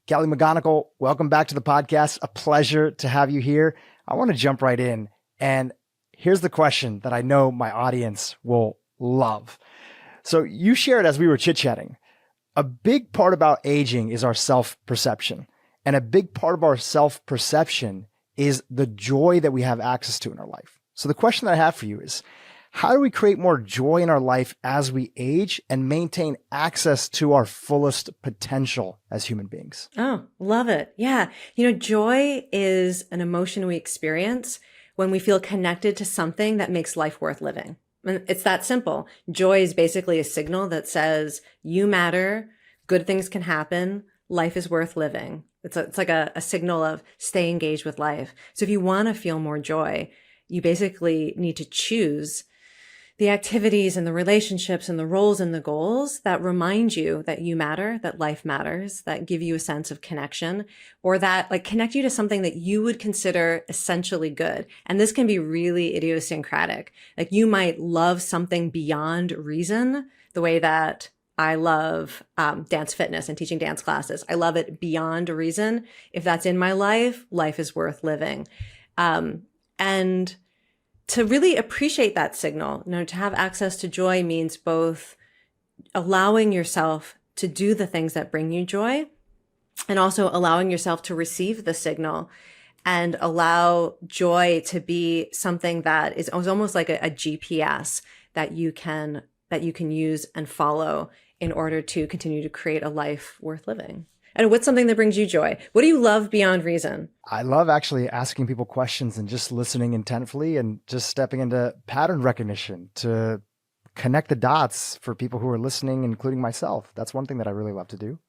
Kelly McGonigal, welcome back to the podcast. A pleasure to have you here. I want to jump right in. And here's the question that I know my audience will love. So you shared as we were chit-chatting, a big part about aging is our self-perception. And a big part of our self-perception is the joy that we have access to in our life. So the question that I have for you is, how do we create more joy in our life as we age and maintain access to our fullest potential as human beings? Oh, love it. Yeah. Joy is an emotion we experience when we feel connected to something that makes life worth living. And it's that simple. Joy is basically a signal that says you matter, good things can happen, life is worth living. It's like a signal of stay engaged with life. So if you want to feel more joy, you basically need to choose the activities and the relationships and the roles and the goals that remind you that you matter, that life matters, that give you a sense of connection, or that connect you to something that you would consider essentially good. And this can be really idiosyncratic. Like you might love something beyond reason, the way that I love dance fitness and teaching dance classes. I love it beyond reason. If that's in my life, life is worth living. And to really appreciate that signal, to have access to joy means both allowing yourself to do the things that bring you joy and also allowing yourself to receive the signal and allow joy to be something that is almost like a GPS that you can use and follow in order to continue to create a life worth living. And what's something that brings you joy? What do you love beyond reason? I love actually asking people questions and just listening intentfully and just stepping into pattern recognition to connect the dots for people who are listening, including myself. That's one thing that I really love to do.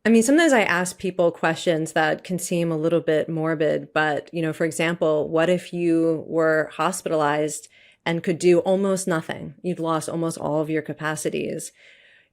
I mean, sometimes I ask people questions that can seem a little bit morbid, but, for example, what if you were hospitalized and could do almost nothing? You'd lost almost all of your capacities.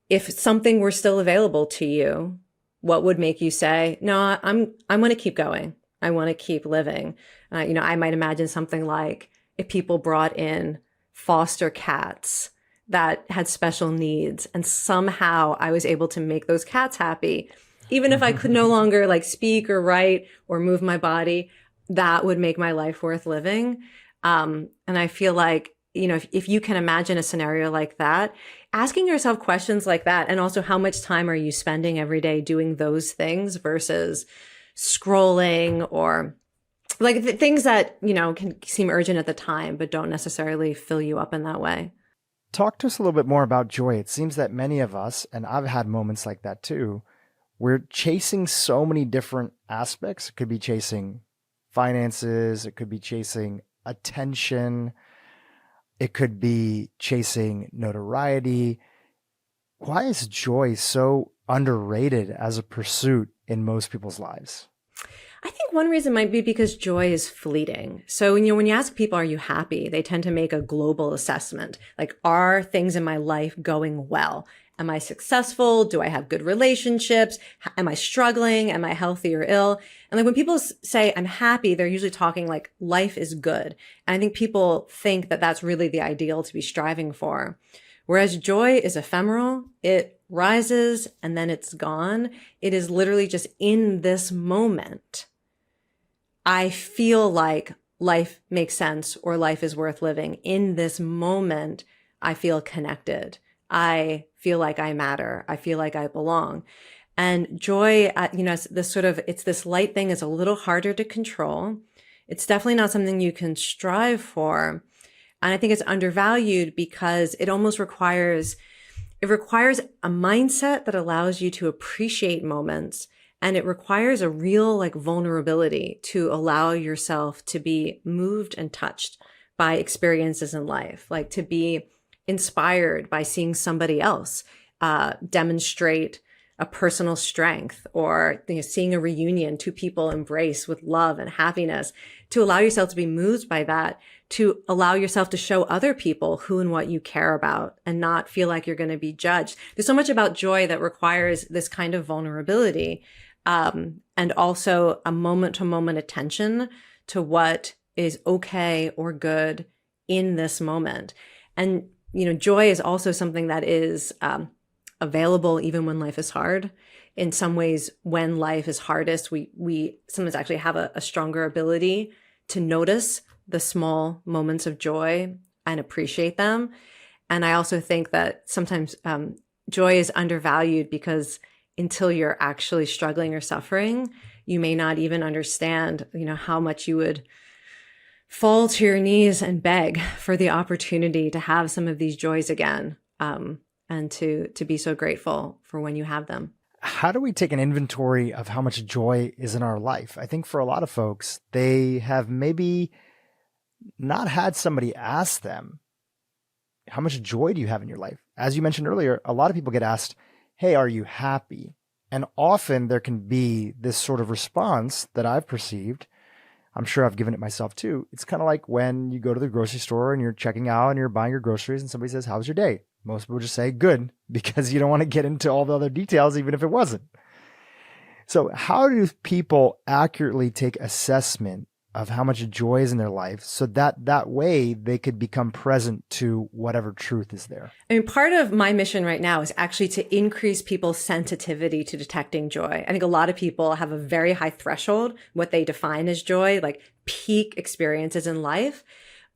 If something were still available to you, what would make you say, no, I want to keep going. I want to keep living. I might imagine something like if people brought in foster cats that had special needs and somehow I was able to make those cats happy, even if I could no longer speak or write or move my body, that would make my life worth living. And I feel like, if you can imagine a scenario like that, asking yourself questions like that, and also how much time are you spending every day doing those things versus scrolling or things that, can seem urgent at the time, but don't necessarily fill you up in that way. Talk to us a little bit more about joy. It seems that many of us, and I've had moments like that too, we're chasing so many different aspects. It could be chasing finances. It could be chasing attention. It could be chasing notoriety. Why is joy so underrated as a pursuit in most people's lives? I think one reason might be because joy is fleeting. So, when you ask people, are you happy? They tend to make a global assessment. Are things in my life going well? Am I successful? Do I have good relationships? Am I struggling? Am I healthy or ill? And when people say I'm happy, they're usually talking life is good. And I think people think that that's really the ideal to be striving for. Whereas joy is ephemeral. It rises and then it's gone. It is literally just in this moment. I feel like life makes sense or life is worth living. In this moment, I feel connected. I feel like I matter. I feel like I belong. And joy, it's this light thing is a little harder to control. It's definitely not something you can strive for. And I think it's undervalued because it almost requires a mindset that allows you to appreciate moments. And it requires a real vulnerability to allow yourself to be moved and touched by experiences in life, to be inspired by seeing somebody else demonstrate a personal strength, or seeing a reunion, two people embrace with love and happiness, to allow yourself to be moved by that, to allow yourself to show other people who and what you care about and not feel like you're going to be judged. There's so much about joy that requires this kind of vulnerability, and also a moment to moment attention to what is okay or good in this moment. And joy is also something that is available even when life is hard. in some ways, when life is hardest, we sometimes actually have a stronger ability to notice the small moments of joy and appreciate them. And I also think that sometimes joy is undervalued because until you're actually struggling or suffering, you may not even understand, how much you would fall to your knees and beg for the opportunity to have some of these joys again, and to be so grateful for when you have them. How do we take an inventory of how much joy is in our life? I think for a lot of folks, they have maybe not had somebody ask them, how much joy do you have in your life? As you mentioned earlier, a lot of people get asked, hey, are you happy? And often there can be this sort of response that I've perceived. I'm sure I've given it myself too. It's kind of like when you go to the grocery store and you're checking out and you're buying your groceries and somebody says, how was your day? Most people just say good, because you don't want to get into all the other details, even if it wasn't. So how do people accurately take assessment of how much joy is in their life so that way they could become present to whatever truth is there? I mean, part of my mission right now is actually to increase people's sensitivity to detecting joy. I think a lot of people have a very high threshold, what they define as joy, like peak experiences in life,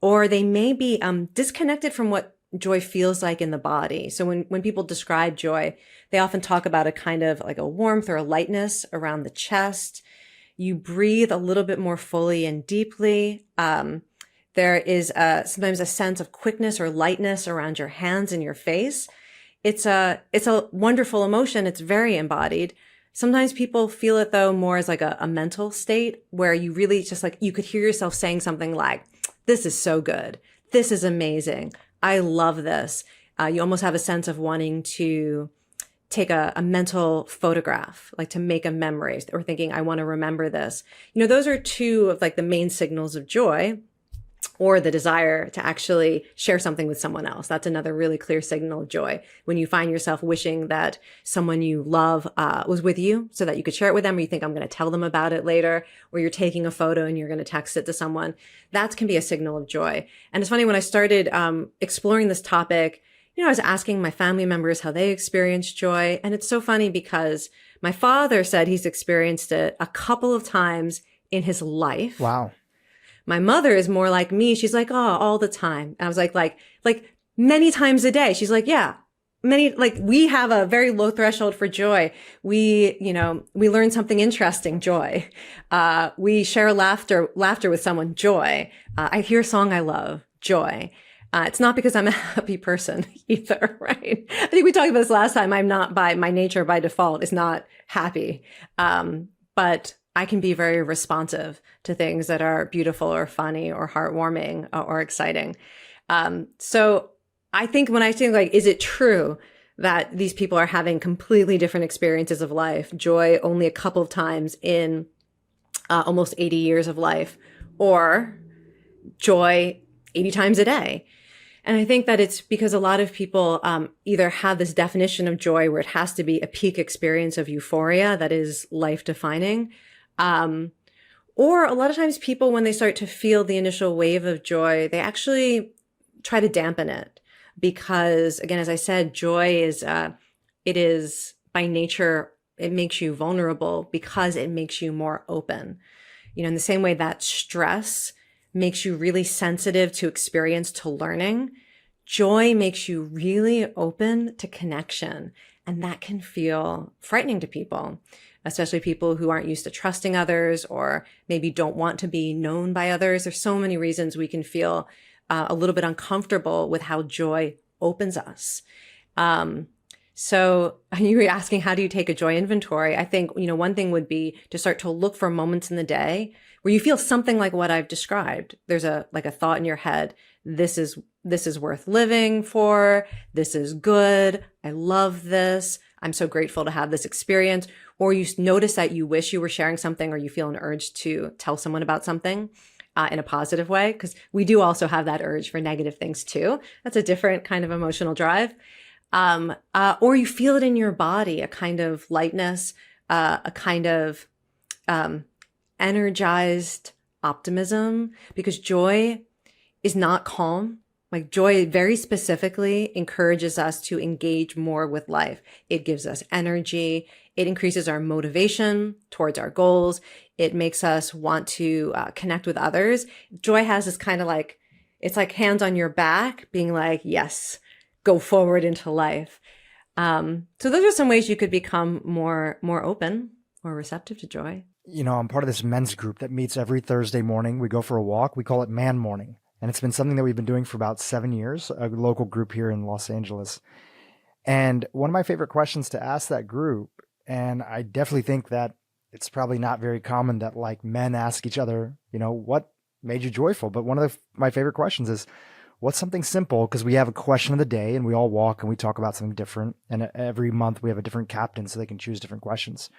or they may be disconnected from what joy feels like in the body. So when people describe joy, they often talk about a kind of like a warmth or a lightness around the chest. You breathe a little bit more fully and deeply. There is sometimes a sense of quickness or lightness around your hands and your face. It's a wonderful emotion. It's very embodied. Sometimes people feel it though more as like a mental state where you really just like, you could hear yourself saying something like, this is so good. This is amazing. I love this. You almost have a sense of wanting to take a mental photograph, like to make a memory, or thinking, I want to remember this. Those are two of like the main signals of joy, or the desire to actually share something with someone else. That's another really clear signal of joy. When you find yourself wishing that someone you love was with you so that you could share it with them, or you think, I'm going to tell them about it later, or you're taking a photo and you're going to text it to someone, that can be a signal of joy. And it's funny, when I started exploring this topic, I was asking my family members how they experience joy. And it's so funny because my father said he's experienced it a couple of times in his life. Wow. My mother is more like me. She's like, oh, all the time. And I was like many times a day. She's like, yeah, many, like we have a very low threshold for joy. We learn something interesting, joy. We share laughter with someone, joy. I hear a song I love, joy. It's not because I'm a happy person either, right? I think we talked about this last time. I'm not, by my nature, by default, is not happy. But I can be very responsive to things that are beautiful or funny or heartwarming or exciting. So I think when I think like, is it true that these people are having completely different experiences of life, joy only a couple of times in almost 80 years of life, or joy 80 times a day? And I think that it's because a lot of people either have this definition of joy where it has to be a peak experience of euphoria that is life defining. Or a lot of times people, when they start to feel the initial wave of joy, they actually try to dampen it. Because again, as I said, joy is by nature, it makes you vulnerable because it makes you more open. In the same way that stress makes you really sensitive to experience, to learning, joy makes you really open to connection. And that can feel frightening to people, especially people who aren't used to trusting others or maybe don't want to be known by others. There's so many reasons we can feel a little bit uncomfortable with how joy opens us. So you were asking, how do you take a joy inventory? I think, one thing would be to start to look for moments in the day where you feel something like what I've described. There's a thought in your head. This is worth living for. This is good. I love this. I'm so grateful to have this experience. Or you notice that you wish you were sharing something, or you feel an urge to tell someone about something in a positive way, because we do also have that urge for negative things too. That's a different kind of emotional drive. Or you feel it in your body, a kind of lightness, a kind of energized optimism, because joy is not calm. Like joy very specifically encourages us to engage more with life. It gives us energy. It increases our motivation towards our goals. It makes us want to connect with others. Joy has this kind of like, it's like hands on your back being like, yes, go forward into life. So those are some ways you could become more open or receptive to joy. You know, I'm part of this men's group that meets every Thursday morning. We go for a walk. We call it Man Morning. And it's been something that we've been doing for about 7 years, a local group here in Los Angeles. And one of my favorite questions to ask that group, and I definitely think that it's probably not very common that like men ask each other, you know, what made you joyful? But one of my favorite questions is, what's something simple? Because we have a question of the day and we all walk and we talk about something different. And every month we have a different captain so they can choose different questions.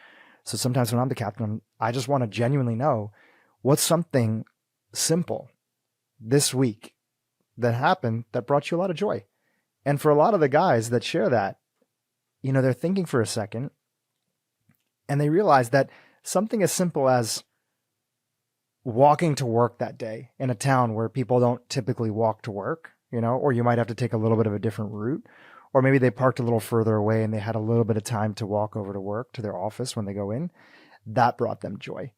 So sometimes when I'm the captain, I just want to genuinely know what's something simple this week that happened that brought you a lot of joy. And for a lot of the guys that share that, you know, they're thinking for a second and they realize that something as simple as walking to work that day in a town where people don't typically walk to work, you know, or you might have to take a little bit of a different route, or maybe they parked a little further away and they had a little bit of time to walk over to work to their office when they go in. That brought them joy.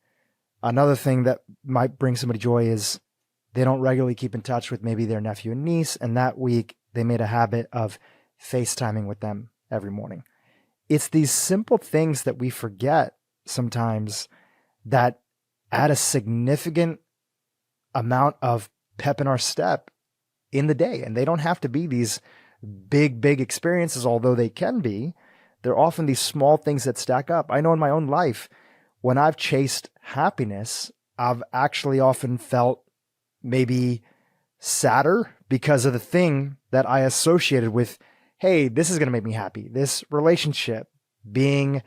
Another thing that might bring somebody joy is they don't regularly keep in touch with maybe their nephew and niece, and that week they made a habit of FaceTiming with them every morning. It's these simple things that we forget sometimes that add a significant amount of pep in our step in the day. And they don't have to be these big experiences, although they can be. They're often these small things that stack up. I know in my own life, when I've chased happiness, I've actually often felt maybe sadder because of the thing that I associated with, hey, this is going to make me happy. This relationship, being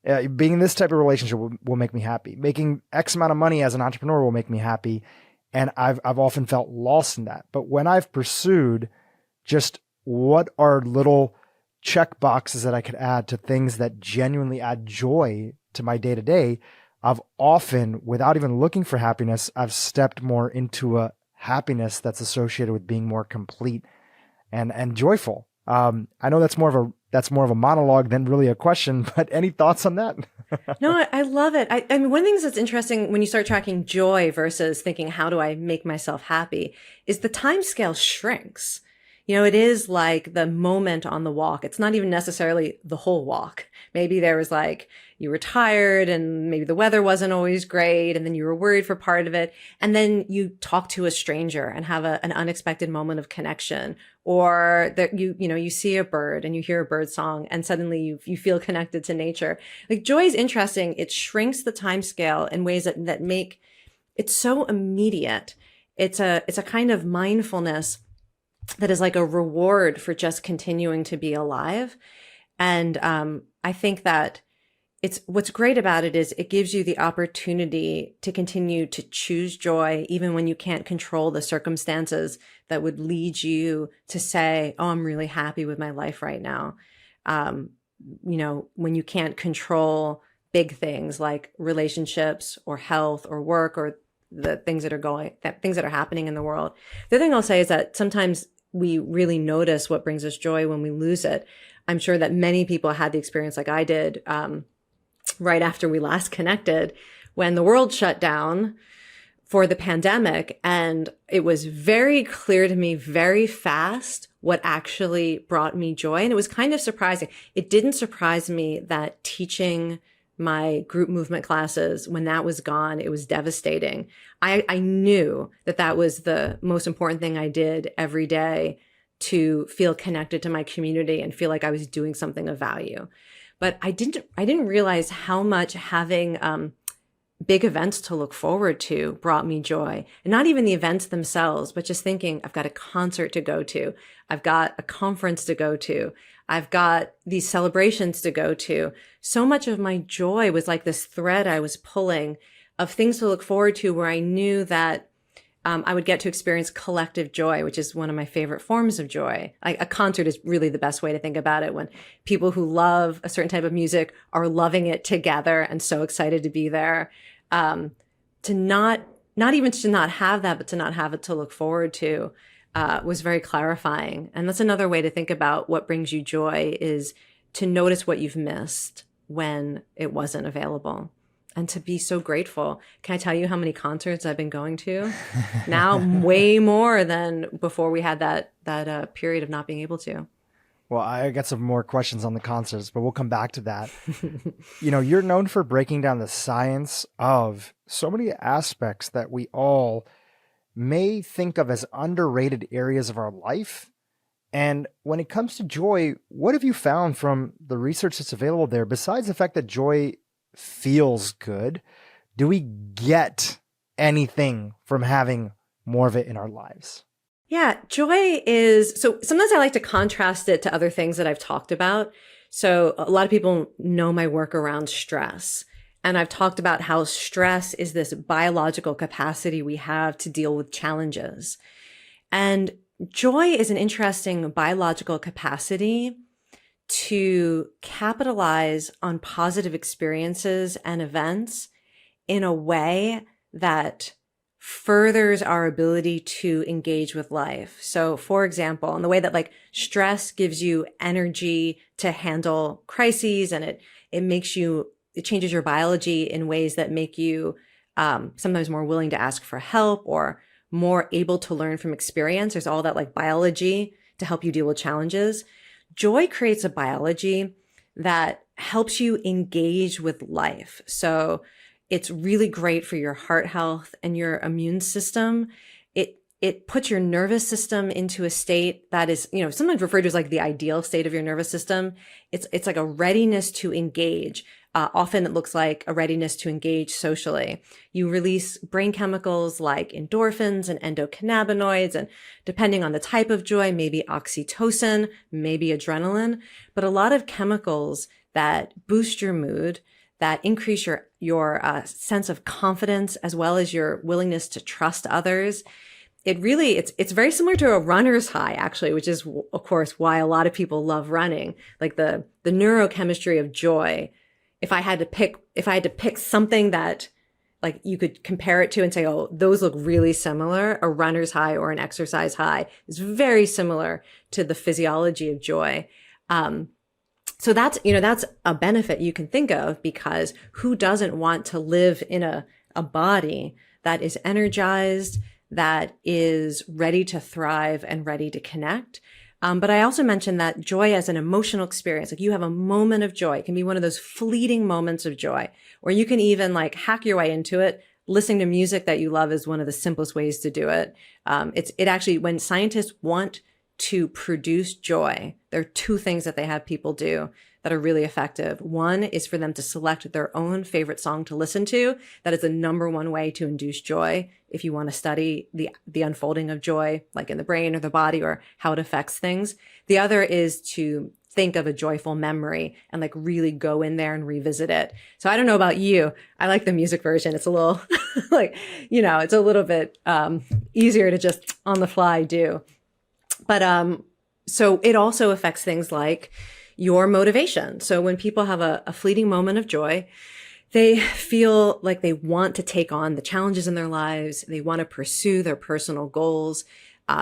this type of relationship will make me happy. Making X amount of money as an entrepreneur will make me happy. And I've often felt lost in that. But when I've pursued just what are little check boxes that I could add to things that genuinely add joy to my day to day, I've often, without even looking for happiness, I've stepped more into a happiness that's associated with being more complete and joyful. I know that's more of a monologue than really a question, but any thoughts on that? No, I love it. I mean, one of the things that's interesting when you start tracking joy versus thinking, how do I make myself happy, is the time scale shrinks. You know, it is like the moment on the walk. It's not even necessarily the whole walk. Maybe there was like, you were tired and maybe the weather wasn't always great. And then you were worried for part of it. And then you talk to a stranger and have an unexpected moment of connection, or that you see a bird and you hear a bird song and suddenly you feel connected to nature. Like joy is interesting. It shrinks the time scale in ways that make it so immediate. It's a kind of mindfulness that is like a reward for just continuing to be alive. And I think that what's great about it is it gives you the opportunity to continue to choose joy, even when you can't control the circumstances that would lead you to say, oh, I'm really happy with my life right now. When you can't control big things like relationships or health or work or the things that are happening in the world. The other thing I'll say is that sometimes we really notice what brings us joy when we lose it. I'm sure that many people had the experience like I did, right after we last connected, when the world shut down for the pandemic. And it was very clear to me very fast what actually brought me joy. And it was kind of surprising. It didn't surprise me that teaching my group movement classes, when that was gone, it was devastating. I knew that was the most important thing I did every day to feel connected to my community and feel like I was doing something of value. But I didn't realize how much having big events to look forward to brought me joy. And not even the events themselves, but just thinking, I've got a concert to go to. I've got a conference to go to. I've got these celebrations to go to. So much of my joy was like this thread I was pulling of things to look forward to, where I knew that I would get to experience collective joy, which is one of my favorite forms of joy. Like a concert is really the best way to think about it, when people who love a certain type of music are loving it together and so excited to be there. To not even to not have that, but to not have it to look forward to. was very clarifying. And that's another way to think about what brings you joy, is to notice what you've missed when it wasn't available, and to be so grateful. Can I tell you how many concerts I've been going to now? Way more than before we had that period of not being able to. Well, I got some more questions on the concerts, but we'll come back to that. You're known for breaking down the science of so many aspects that we all may think of as underrated areas of our life. And when it comes to joy, what have you found from the research that's available there, besides the fact that joy feels good? Do we get anything from having more of it in our lives? Yeah, joy is, so sometimes I like to contrast it to other things that I've talked about. So a lot of people know my work around stress. And I've talked about how stress is this biological capacity we have to deal with challenges. And joy is an interesting biological capacity to capitalize on positive experiences and events in a way that furthers our ability to engage with life. So for example, in the way that like stress gives you energy to handle crises, and it changes your biology in ways that make you sometimes more willing to ask for help or more able to learn from experience. There's all that like biology to help you deal with challenges. Joy creates a biology that helps you engage with life. So it's really great for your heart health and your immune system. It puts your nervous system into a state that is, sometimes referred to as like the ideal state of your nervous system. It's like a readiness to engage. Often it looks like a readiness to engage socially. You release brain chemicals like endorphins and endocannabinoids, and depending on the type of joy, maybe oxytocin, maybe adrenaline, but a lot of chemicals that boost your mood, that increase your sense of confidence, as well as your willingness to trust others. It's very similar to a runner's high, actually, which is, of course, why a lot of people love running. Like the neurochemistry of joy. If I had to pick something that like you could compare it to and say, oh, those look really similar, a runner's high or an exercise high is very similar to the physiology of joy. So that's a benefit you can think of, because who doesn't want to live in a body that is energized, that is ready to thrive and ready to connect? But I also mentioned that joy as an emotional experience, like you have a moment of joy. It can be one of those fleeting moments of joy, or you can even like hack your way into it. Listening to music that you love is one of the simplest ways to do it. It actually, when scientists want to produce joy, there are two things that they have people do that are really effective. One is for them to select their own favorite song to listen to. That is the number one way to induce joy. If you want to study the unfolding of joy, like in the brain or the body, or how it affects things. The other is to think of a joyful memory and like really go in there and revisit it. So I don't know about you. I like the music version. It's a little it's a little bit easier to just on the fly do. But so it also affects things like your motivation. So when people have a fleeting moment of joy, they feel like they want to take on the challenges in their lives. They want to pursue their personal goals.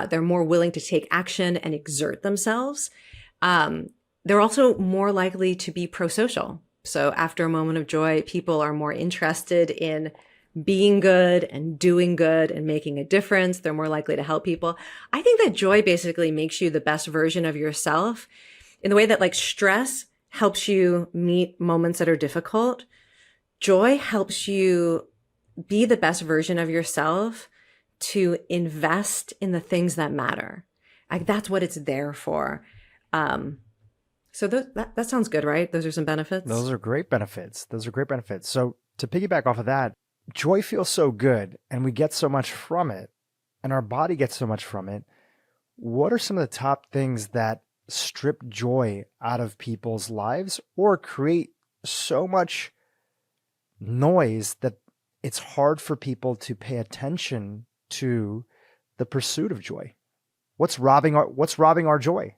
They're more willing to take action and exert themselves. They're also more likely to be pro-social. So after a moment of joy, people are more interested in being good and doing good and making a difference. They're more likely to help people. I think that joy basically makes you the best version of yourself in the way that like stress helps you meet moments that are difficult. Joy helps you be the best version of yourself to invest in the things that matter. Like that's what it's there for. So that sounds good, right? Those are some benefits. Those are great benefits. So to piggyback off of that, joy feels so good and we get so much from it and our body gets so much from it. What are some of the top things that strip joy out of people's lives or create so much noise that it's hard for people to pay attention to the pursuit of joy? What's robbing our joy?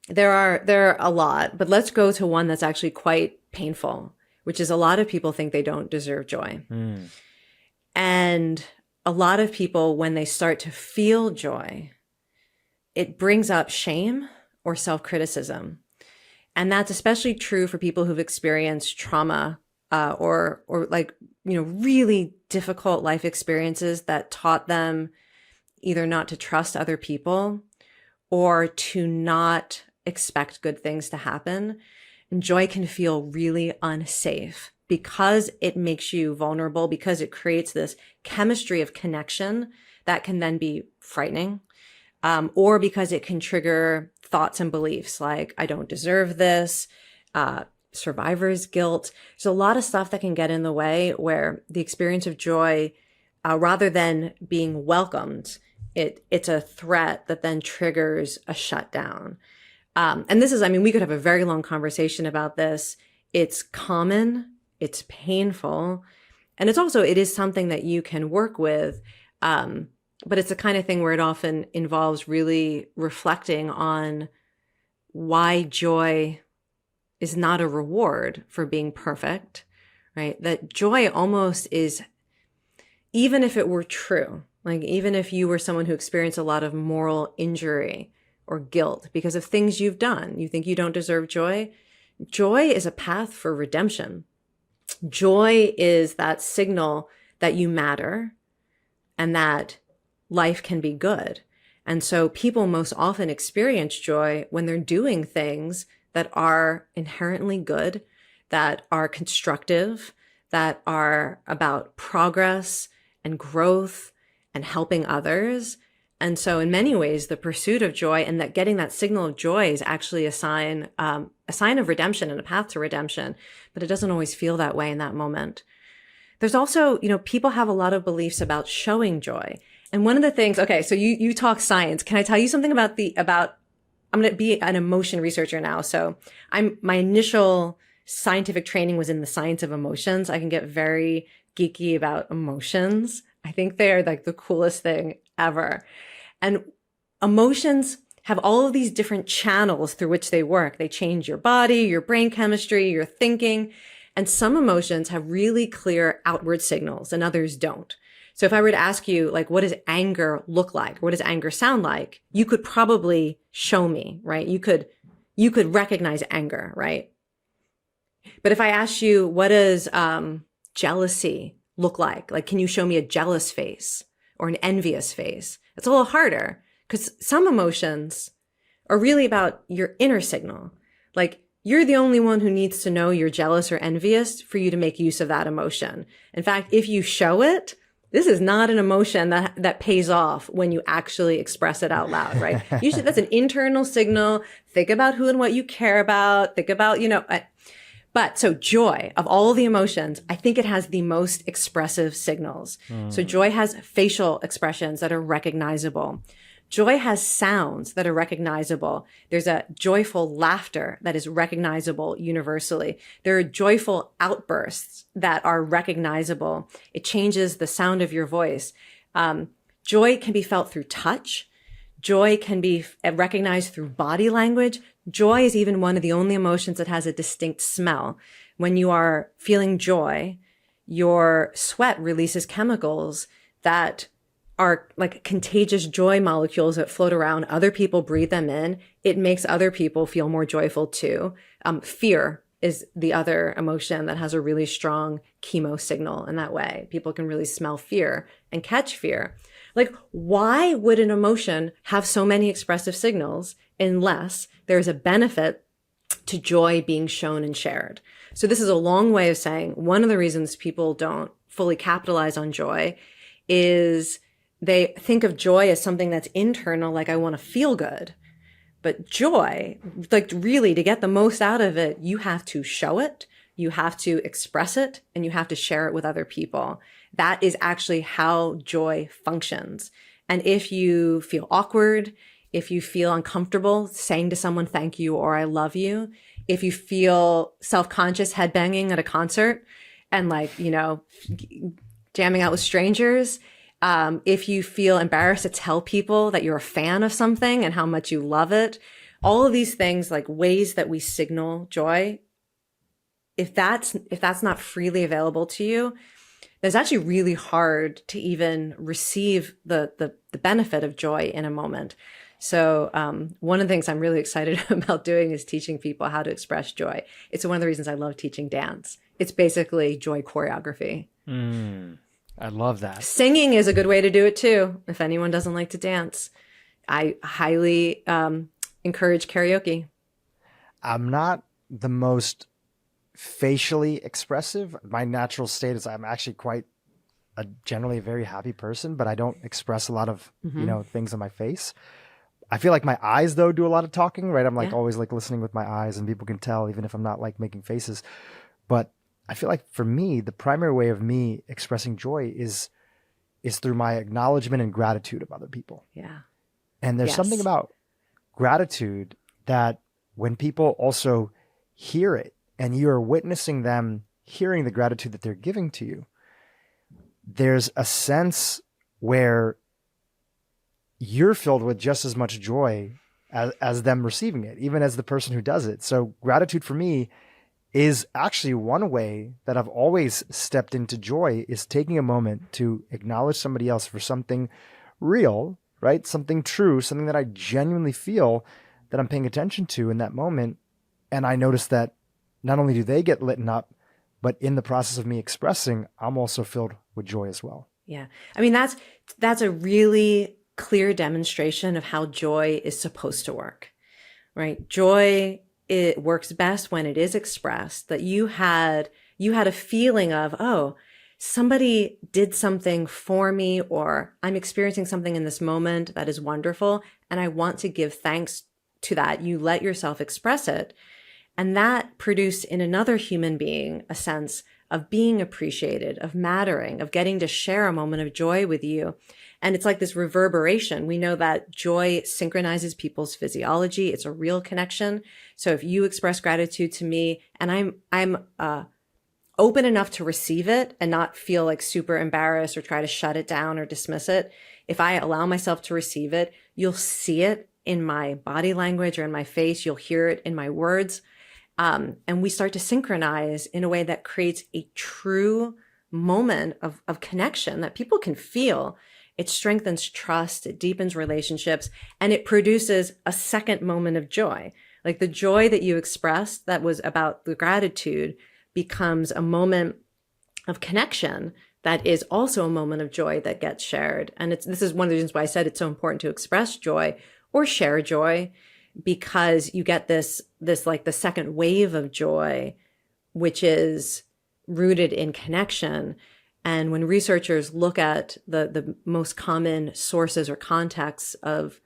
There are a lot, but let's go to one that's actually quite painful, which is a lot of people think they don't deserve joy. And a lot of people, when they start to feel joy, it brings up shame or self-criticism. And that's especially true for people who've experienced trauma, or like, really difficult life experiences that taught them either not to trust other people or to not expect good things to happen. And joy can feel really unsafe because it makes you vulnerable, because it creates this chemistry of connection that can then be frightening, or because it can trigger thoughts and beliefs like, I don't deserve this, survivor's guilt. There's a lot of stuff that can get in the way where the experience of joy, rather than being welcomed, it's a threat that then triggers a shutdown. And this is, we could have a very long conversation about this. It's common, it's painful, and it is something that you can work with. But it's the kind of thing where it often involves really reflecting on why joy is not a reward for being perfect, right? That joy almost is, even if it were true, like even if you were someone who experienced a lot of moral injury or guilt because of things you've done, you think you don't deserve joy. Joy is a path for redemption. Joy is that signal that you matter and that life can be good. And so people most often experience joy when they're doing things that are inherently good, that are constructive, that are about progress and growth and helping others. And so in many ways, the pursuit of joy and that getting that signal of joy is actually a sign of redemption and a path to redemption, but it doesn't always feel that way in that moment. There's also, people have a lot of beliefs about showing joy. And one of the things, okay, so you talk science. Can I tell you something about I'm going to be an emotion researcher now. So my initial scientific training was in the science of emotions. I can get very geeky about emotions. I think they're like the coolest thing ever. And emotions have all of these different channels through which they work. They change your body, your brain chemistry, your thinking. And some emotions have really clear outward signals and others don't. So if I were to ask you, like, what does anger look like? What does anger sound like? You could probably show me, right? You could recognize anger, right? But if I asked you, what does jealousy look like? Like, can you show me a jealous face or an envious face? It's a little harder because some emotions are really about your inner signal. Like, you're the only one who needs to know you're jealous or envious for you to make use of that emotion. In fact, if you show it, this is not an emotion that pays off when you actually express it out loud, right? Usually that's an internal signal. Think about who and what you care about. Think about, but so joy, of all the emotions, I think it has the most expressive signals. So joy has facial expressions that are recognizable. Joy has sounds that are recognizable. There's a joyful laughter that is recognizable universally. There are joyful outbursts that are recognizable. It changes the sound of your voice. Joy can be felt through touch. Joy can be recognized through body language. Joy is even one of the only emotions that has a distinct smell. When you are feeling joy, your sweat releases chemicals that are like contagious joy molecules that float around. Other people breathe them in. It makes other people feel more joyful too. Fear is the other emotion that has a really strong chemo signal in that way. People can really smell fear and catch fear. Like, why would an emotion have so many expressive signals unless there's a benefit to joy being shown and shared? So this is a long way of saying one of the reasons people don't fully capitalize on joy is they think of joy as something that's internal, like I want to feel good. But joy, like really to get the most out of it, you have to show it, you have to express it, and you have to share it with other people. That is actually how joy functions. And if you feel awkward, if you feel uncomfortable saying to someone, thank you, or I love you, if you feel self-conscious headbanging at a concert and jamming out with strangers, if you feel embarrassed to tell people that you're a fan of something and how much you love it, all of these things, like ways that we signal joy, if that's not freely available to you, then it's actually really hard to even receive the benefit of joy in a moment. So one of the things I'm really excited about doing is teaching people how to express joy. It's one of the reasons I love teaching dance. It's basically joy choreography. I love that. Singing is a good way to do it too. If anyone doesn't like to dance, I highly encourage karaoke. I'm not the most facially expressive. My natural state is I'm actually quite generally a very happy person, but I don't express a lot of, things on my face. I feel like my eyes though do a lot of talking, right? I'm like always like listening with my eyes, and people can tell even if I'm not like making faces. But I feel like for me, the primary way of me expressing joy is through my acknowledgement and gratitude of other people. Yeah. And there's something about gratitude that when people also hear it and you're witnessing them hearing the gratitude that they're giving to you, there's a sense where you're filled with just as much joy as them receiving it, even as the person who does it. So gratitude for me is actually one way that I've always stepped into joy, is taking a moment to acknowledge somebody else for something real, right? Something true, something that I genuinely feel that I'm paying attention to in that moment. And I notice that not only do they get lit up, but in the process of me expressing, I'm also filled with joy as well. Yeah. I mean, that's a really clear demonstration of how joy is supposed to work, right? Joy, it works best when it is expressed, that you had a feeling of, oh, somebody did something for me, or I'm experiencing something in this moment that is wonderful, and I want to give thanks to that. You let yourself express it. And that produced in another human being a sense of being appreciated, of mattering, of getting to share a moment of joy with you. And it's like this reverberation. We know that joy synchronizes people's physiology. It's a real connection. So if you express gratitude to me and I'm open enough to receive it and not feel like super embarrassed or try to shut it down or dismiss it, if I allow myself to receive it, you'll see it in my body language or in my face. You'll hear it in my words. And we start to synchronize in a way that creates a true moment of connection that people can feel. It strengthens trust, it deepens relationships, and it produces a second moment of joy. Like the joy that you expressed that was about the gratitude becomes a moment of connection that is also a moment of joy that gets shared. And this is one of the reasons why I said it's so important to express joy or share joy, because you get this like the second wave of joy, which is rooted in connection. And when researchers look at the most common sources or contexts of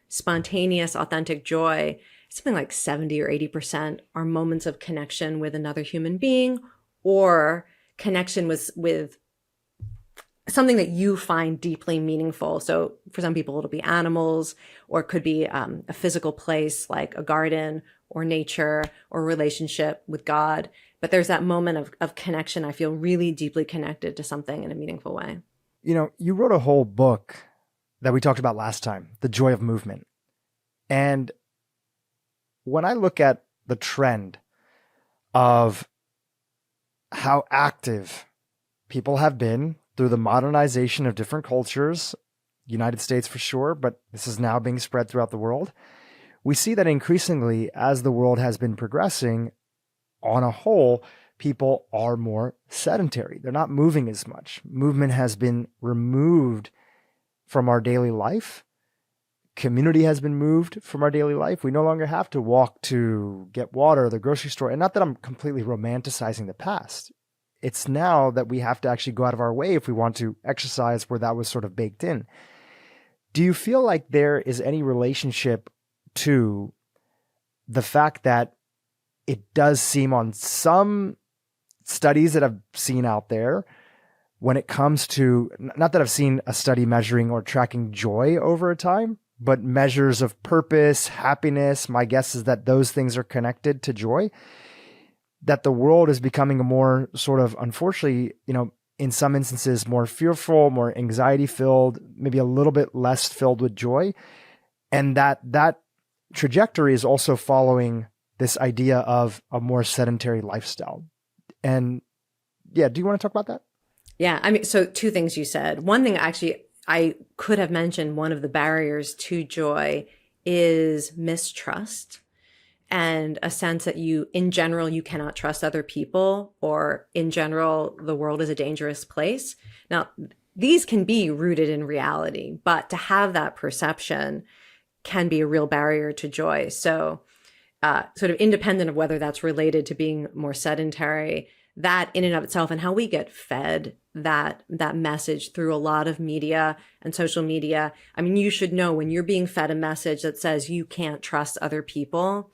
spontaneous, authentic joy, something like 70 or 80% are moments of connection with another human being, or connection with something that you find deeply meaningful. So for some people, it'll be animals, or it could be a physical place like a garden or nature or relationship with God. But there's that moment of connection. I feel really deeply connected to something in a meaningful way. You know, you wrote a whole book that we talked about last time, The Joy of Movement. And when I look at the trend of how active people have been through the modernization of different cultures, United States for sure, but this is now being spread throughout the world, we see that increasingly as the world has been progressing, on a whole, people are more sedentary. They're not moving as much. Movement has been removed from our daily life. Community has been moved from our daily life. We no longer have to walk to get water, the grocery store. And not that I'm completely romanticizing the past. It's now that we have to actually go out of our way if we want to exercise where that was sort of baked in. Do you feel like there is any relationship to the fact that it does seem on some studies that I've seen out there, when it comes to, not that I've seen a study measuring or tracking joy over a time, but measures of purpose, happiness, my guess is that those things are connected to joy, that the world is becoming a more sort of, unfortunately, in some instances, more fearful, more anxiety filled, maybe a little bit less filled with joy. And that trajectory is also following this idea of a more sedentary lifestyle. And yeah, do you want to talk about that? Yeah. I mean, so two things you said. One thing, actually, I could have mentioned one of the barriers to joy is mistrust and a sense that in general, you cannot trust other people, or in general, the world is a dangerous place. Now, these can be rooted in reality, but to have that perception can be a real barrier to joy. So sort of independent of whether that's related to being more sedentary, that in and of itself, and how we get fed that message through a lot of media and social media. I mean, you should know when you're being fed a message that says you can't trust other people,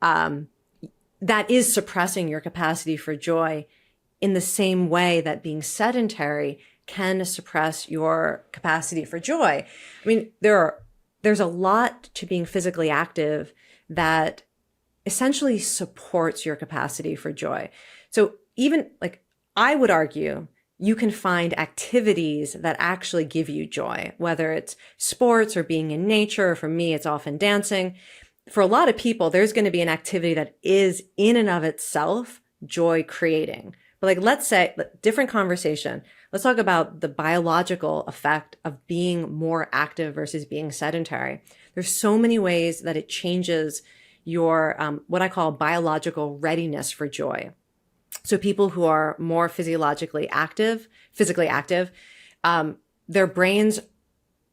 that is suppressing your capacity for joy in the same way that being sedentary can suppress your capacity for joy. I mean, there's a lot to being physically active that essentially supports your capacity for joy. So even like, I would argue you can find activities that actually give you joy, whether it's sports or being in nature. For me, it's often dancing. For a lot of people, there's going to be an activity that is in and of itself joy creating. But like, let's say, different conversation. Let's talk about the biological effect of being more active versus being sedentary. There's so many ways that it changes your, what I call biological readiness for joy. So people who are more physically active, their brains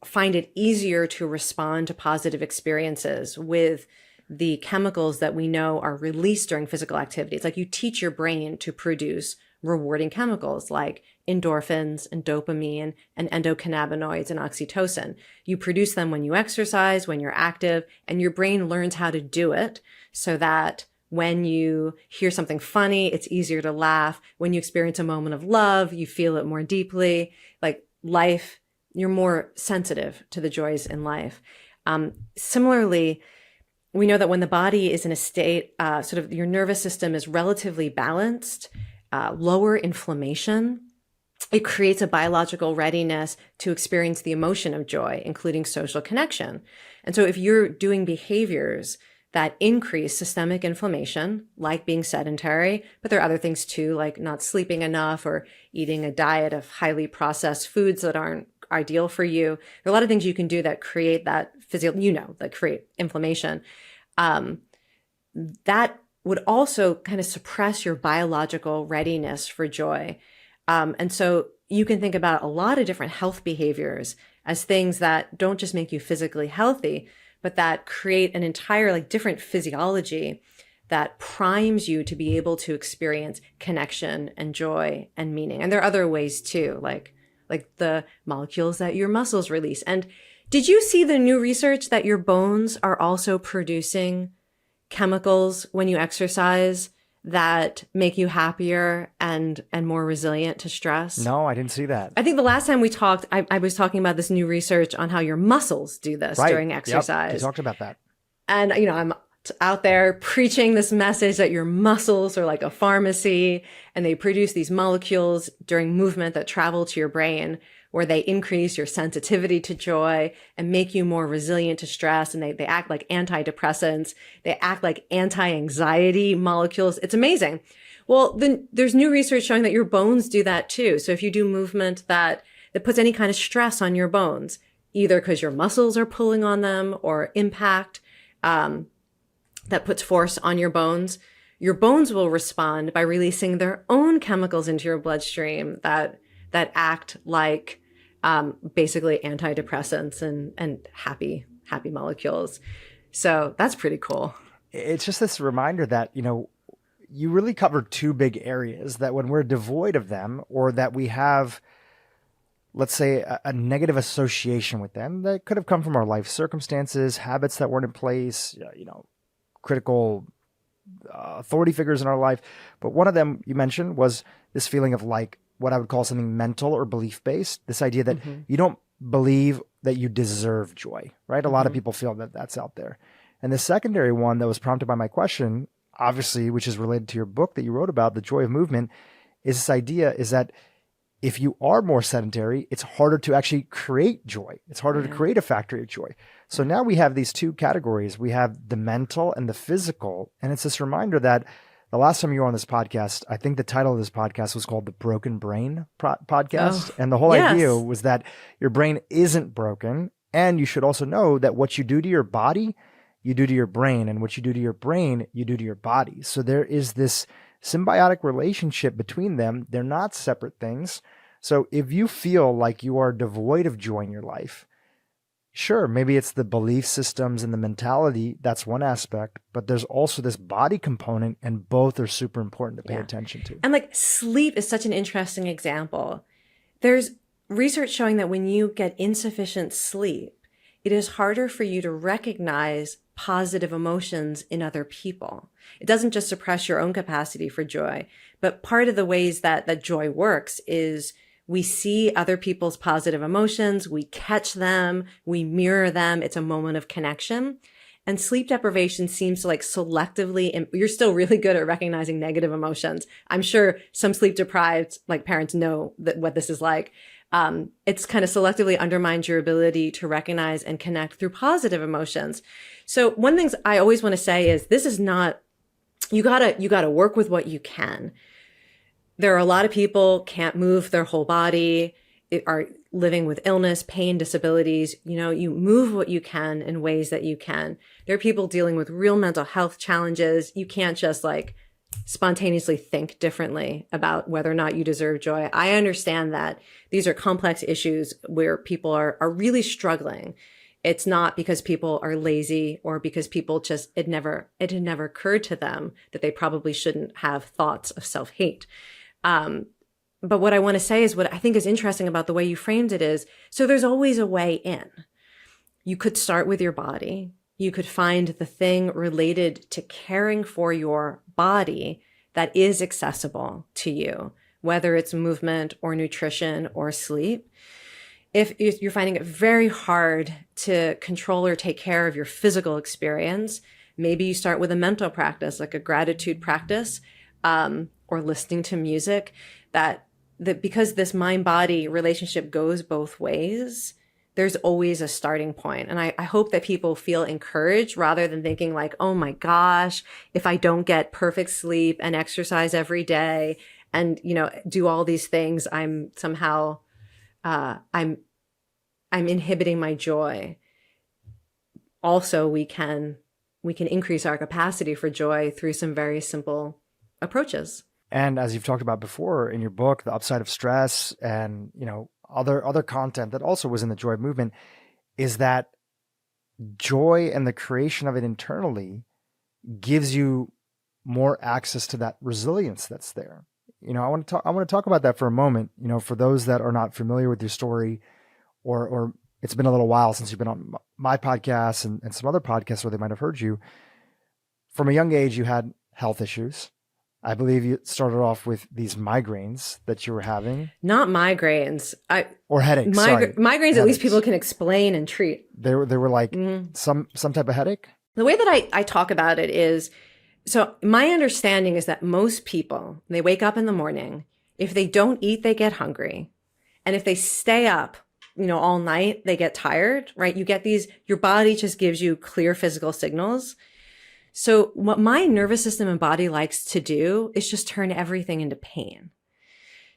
find it easier to respond to positive experiences with the chemicals that we know are released during physical activity. It's like you teach your brain to produce rewarding chemicals like endorphins and dopamine and endocannabinoids and oxytocin. You produce them when you exercise, when you're active, and your brain learns how to do it so that when you hear something funny, it's easier to laugh. When you experience a moment of love, you feel it more deeply. Like life, you're more sensitive to the joys in life. Similarly, we know that when the body is in a state, sort of your nervous system is relatively balanced, lower inflammation, it creates a biological readiness to experience the emotion of joy, including social connection. And so if you're doing behaviors that increase systemic inflammation, like being sedentary, but there are other things too, like not sleeping enough or eating a diet of highly processed foods that aren't ideal for you. There are a lot of things you can do that create that that create inflammation. That would also kind of suppress your biological readiness for joy. And so you can think about a lot of different health behaviors as things that don't just make you physically healthy, but that create an entire like different physiology that primes you to be able to experience connection and joy and meaning. And there are other ways too, like the molecules that your muscles release. And did you see the new research that your bones are also producing chemicals when you exercise that make you happier and more resilient to stress? No, I didn't see that. I think the last time we talked, I was talking about this new research on how your muscles do this during exercise. Yep. You talked about that. And, I'm out there preaching this message that your muscles are like a pharmacy and they produce these molecules during movement that travel to your brain where they increase your sensitivity to joy and make you more resilient to stress. And they act like antidepressants. They act like anti-anxiety molecules. It's amazing. Well, then there's new research showing that your bones do that too. So if you do movement that puts any kind of stress on your bones, either because your muscles are pulling on them or impact, that puts force on your bones will respond by releasing their own chemicals into your bloodstream that act like basically antidepressants and happy molecules. So that's pretty cool. It's just this reminder that, you really covered two big areas that when we're devoid of them or that we have, let's say, a negative association with them that could have come from our life circumstances, habits that weren't in place, critical authority figures in our life. But one of them you mentioned was this feeling of like what I would call something mental or belief-based, this idea that you don't believe that you deserve joy, right? A lot of people feel that that's out there. And the secondary one that was prompted by my question, obviously, which is related to your book that you wrote about, The Joy of Movement, is this idea is that if you are more sedentary, it's harder to actually create joy. It's harder to create a factory of joy. So now we have these two categories. We have the mental and the physical. And it's this reminder that the last time you were on this podcast, I think the title of this podcast was called the Broken Brain Podcast. And the whole idea was that your brain isn't broken. And you should also know that what you do to your body, you do to your brain, and what you do to your brain, you do to your body. So there is this symbiotic relationship between them. They're not separate things. So if you feel like you are devoid of joy in your life, sure, maybe it's the belief systems and the mentality. That's one aspect, but there's also this body component, and both are super important to pay attention to. And like sleep is such an interesting example. There's research showing that when you get insufficient sleep, it is harder for you to recognize positive emotions in other people. It doesn't just suppress your own capacity for joy, but part of the ways that joy works is we see other people's positive emotions, we catch them, we mirror them. It's a moment of connection. And sleep deprivation seems to like selectively, you're still really good at recognizing negative emotions. I'm sure some sleep deprived like parents know that what this is like. It's kind of selectively undermines your ability to recognize and connect through positive emotions. So one thing I always want to say is this is not, you gotta work with what you can. There are a lot of people can't move their whole body, are living with illness, pain, disabilities. You move what you can in ways that you can. There are people dealing with real mental health challenges. You can't just like spontaneously think differently about whether or not you deserve joy. I understand that these are complex issues where people are really struggling. It's not because people are lazy or because people just, it had never occurred to them that they probably shouldn't have thoughts of self-hate. But what I want to say is what I think is interesting about the way you framed it is, so there's always a way in. You could start with your body. You could find the thing related to caring for your body that is accessible to you, whether it's movement or nutrition or sleep. If you're finding it very hard to control or take care of your physical experience, maybe you start with a mental practice, like a gratitude practice, or listening to music, that because this mind-body relationship goes both ways, there's always a starting point. And I hope that people feel encouraged rather than thinking like, oh my gosh, if I don't get perfect sleep and exercise every day and, do all these things, I'm somehow, I'm inhibiting my joy. Also, we can increase our capacity for joy through some very simple approaches. And as you've talked about before in your book, The Upside of Stress, and other content that also was in the joy movement, is that joy and the creation of it internally gives you more access to that resilience that's there. I want to talk about that for a moment. For those that are not familiar with your story, or it's been a little while since you've been on my podcast and some other podcasts where they might have heard you. From a young age, you had health issues. I believe you started off with these migraines that you were having. Not migraines. Or headaches. Migraines, headaches. at least people can explain and treat. They were like some type of headache? The way that I talk about it is, so my understanding is that most people, they wake up in the morning, if they don't eat, they get hungry. And if they stay up, all night, they get tired, right? You get your body just gives you clear physical signals. So what my nervous system and body likes to do is just turn everything into pain.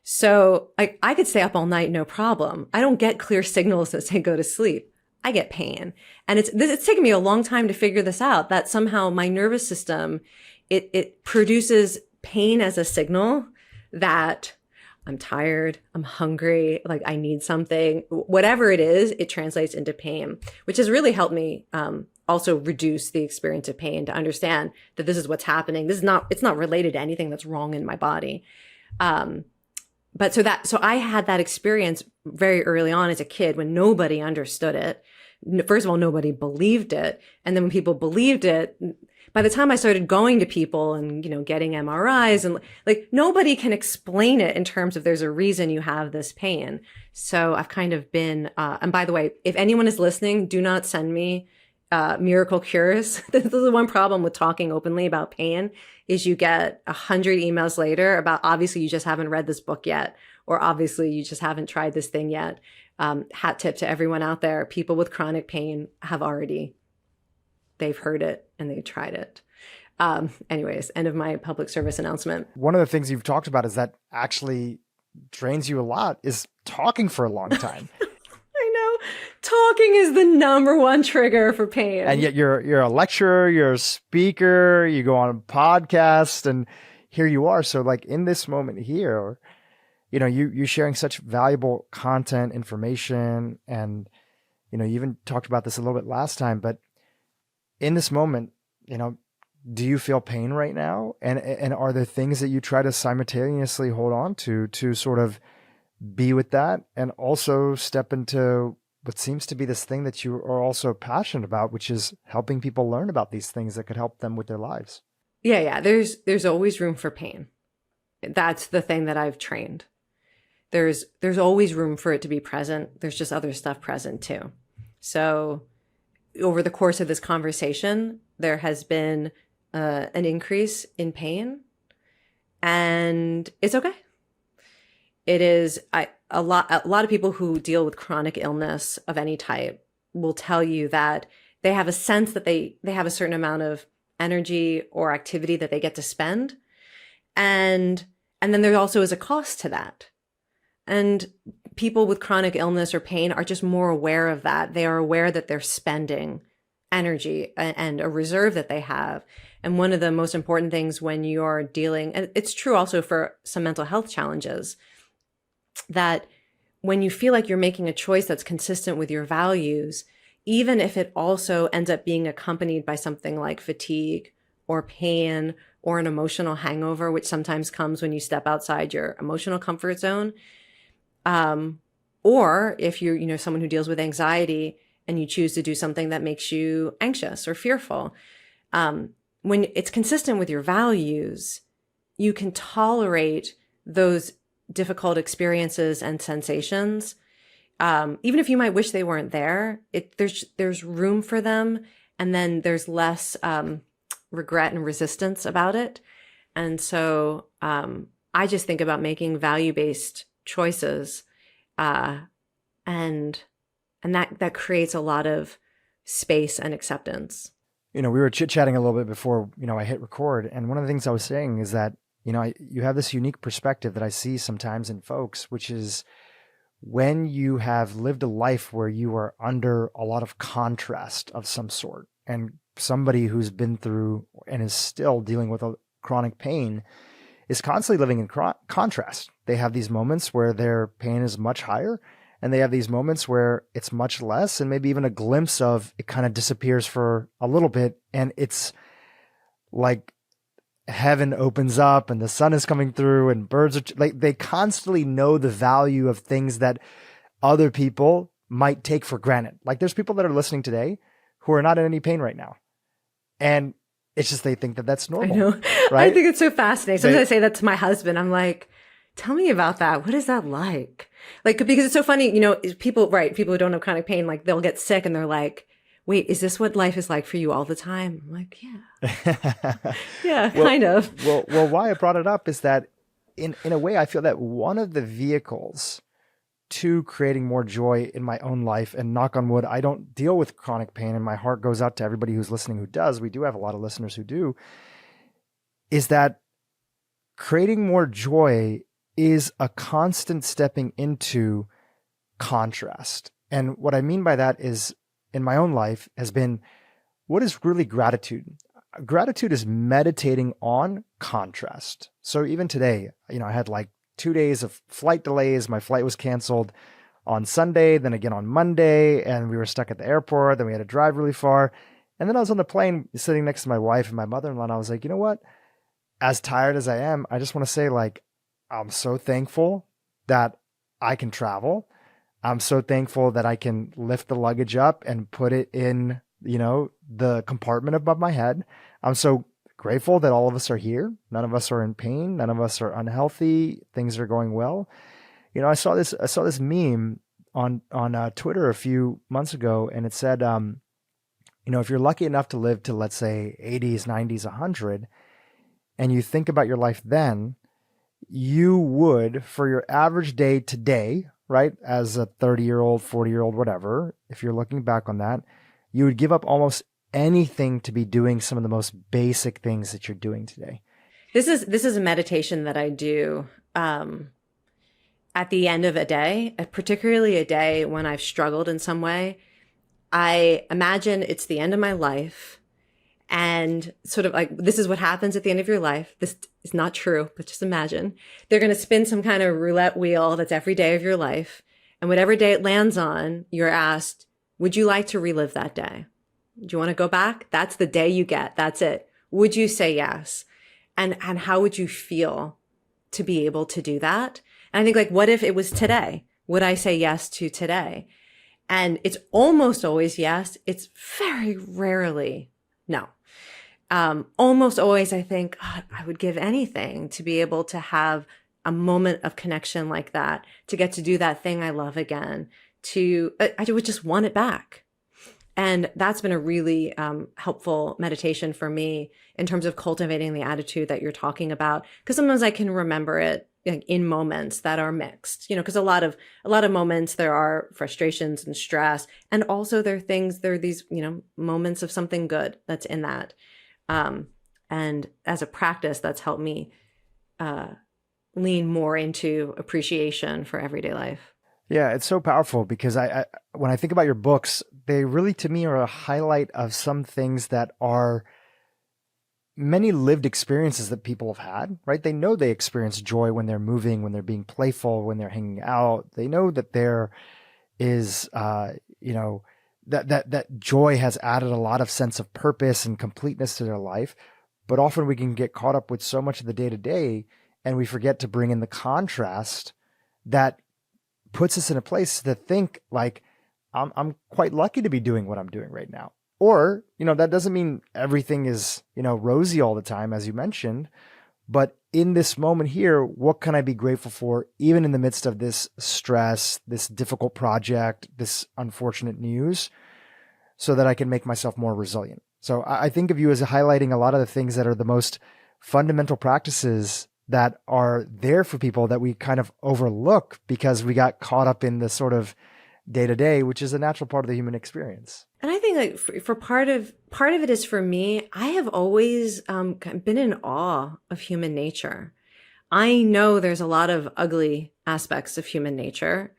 So I could stay up all night, no problem. I don't get clear signals that say go to sleep. I get pain. And it's taken me a long time to figure this out, that somehow my nervous system, it produces pain as a signal that I'm tired, I'm hungry, like I need something, whatever it is, it translates into pain, which has really helped me, also reduce the experience of pain, to understand that this is what's happening. It's not related to anything that's wrong in my body. But so I had that experience very early on as a kid when nobody understood it. First of all, nobody believed it. And then when people believed it, by the time I started going to people and, getting MRIs and like nobody can explain it in terms of there's a reason you have this pain. So I've kind of been, and by the way, if anyone is listening, do not send me miracle cures. This is the one problem with talking openly about pain is you get 100 emails later about obviously you just haven't read this book yet, or obviously you just haven't tried this thing yet. Hat tip to everyone out there. People with chronic pain they've heard it and they've tried it. Anyways, end of my public service announcement. One of the things you've talked about is that actually drains you a lot is talking for a long time. I know. Talking is the number one trigger for pain. And yet you're a lecturer, you're a speaker, you go on a podcast, and here you are. So like in this moment here, you're sharing such valuable content, information, and you even talked about this a little bit last time, but in this moment, do you feel pain right now? And are there things that you try to simultaneously hold on to sort of be with that and also step into what seems to be this thing that you are also passionate about, which is helping people learn about these things that could help them with their lives? Yeah. There's always room for pain. That's the thing that I've trained. There's always room for it to be present. There's just other stuff present too. So over the course of this conversation, there has been an increase in pain, and it's okay. It is a lot of people who deal with chronic illness of any type will tell you that they have a sense that they have a certain amount of energy or activity that they get to spend, and then there also is a cost to that. And people with chronic illness or pain are just more aware of that. They are aware that they're spending energy and a reserve that they have. And one of the most important things when you're dealing, and it's true also for some mental health challenges, that when you feel like you're making a choice that's consistent with your values, even if it also ends up being accompanied by something like fatigue or pain or an emotional hangover, which sometimes comes when you step outside your emotional comfort zone, or if you're, someone who deals with anxiety and you choose to do something that makes you anxious or fearful, when it's consistent with your values, you can tolerate those difficult experiences and sensations. Even if you might wish they weren't there, there's room for them. And then there's less, regret and resistance about it. And so, I just think about making value-based choices, and that creates a lot of space and acceptance. We were chit-chatting a little bit before, I hit record. And one of the things I was saying is that, you have this unique perspective that I see sometimes in folks, which is when you have lived a life where you are under a lot of contrast of some sort, and somebody who's been through and is still dealing with a chronic pain is constantly living in contrast. They have these moments where their pain is much higher, and they have these moments where it's much less, and maybe even a glimpse of it kind of disappears for a little bit. And it's like heaven opens up and the sun is coming through and birds are like, they constantly know the value of things that other people might take for granted. Like there's people that are listening today who are not in any pain right now. And it's just, they think that that's normal. I know. Right? I think it's so fascinating. Sometimes I say that to my husband. I'm like, tell me about that. What is that like? Like, because it's so funny, people who don't have chronic pain, like they'll get sick and they're like, wait, is this what life is like for you all the time? I'm like, yeah. Yeah, kind of. Well, why I brought it up is that in a way, I feel that one of the vehicles to creating more joy in my own life, and knock on wood, I don't deal with chronic pain, and my heart goes out to everybody who's listening who does. We do have a lot of listeners who do, is that creating more joy is a constant stepping into contrast. And what I mean by that is, in my own life, has been, what is really gratitude? Gratitude is meditating on contrast. So even today, I had like 2 days of flight delays. My flight was canceled on Sunday, then again on Monday, and we were stuck at the airport. Then we had to drive really far. And then I was on the plane sitting next to my wife and my mother-in-law, and I was like, you know what? As tired as I am, I just want to say, like, I'm so thankful that I can travel. I'm so thankful that I can lift the luggage up and put it in, the compartment above my head. I'm so grateful that all of us are here. None of us are in pain. None of us are unhealthy. Things are going well. I saw this meme on Twitter a few months ago, and it said, if you're lucky enough to live to, let's say, 80s, 90s, 100, and you think about your life then, you would, for your average day today, right, as a 30-year-old, 40-year-old, whatever, if you're looking back on that, you would give up almost anything to be doing some of the most basic things that you're doing today. This is a meditation that I do at the end of a day, particularly a day when I've struggled in some way, I imagine it's the end of my life. And sort of like, this is what happens at the end of your life. This is not true, but just imagine. They're going to spin some kind of roulette wheel that's every day of your life. And whatever day it lands on, you're asked, would you like to relive that day? Do you want to go back? That's the day you get. That's it. Would you say yes? And how would you feel to be able to do that? And I think, like, what if it was today? Would I say yes to today? And it's almost always yes. It's very rarely no. Almost always, I think, God, I would give anything to be able to have a moment of connection like that, to get to do that thing I love again, I would just want it back. And that's been a really helpful meditation for me in terms of cultivating the attitude that you're talking about. Because sometimes I can remember it in moments that are mixed, because a lot of moments there are frustrations and stress, and also there are these moments of something good that's in that. And as a practice, that's helped me lean more into appreciation for everyday life. Yeah, it's so powerful because I when I think about your books, they really, to me, are a highlight of some things that are many lived experiences that people have had, right? They know they experience joy when they're moving, when they're being playful, when they're hanging out. They know that there is, that joy has added a lot of sense of purpose and completeness to their life. But often we can get caught up with so much of the day to day, and we forget to bring in the contrast that puts us in a place to think like, I'm quite lucky to be doing what I'm doing right now. Or, that doesn't mean everything is, rosy all the time, as you mentioned, but in this moment here, what can I be grateful for, even in the midst of this stress, this difficult project, this unfortunate news, so that I can make myself more resilient. So I think of you as highlighting a lot of the things that are the most fundamental practices that are there for people that we kind of overlook because we got caught up in the sort of day to day, which is a natural part of the human experience. And I think, like, for part of it is, for me, I have always been in awe of human nature. I know there's a lot of ugly aspects of human nature.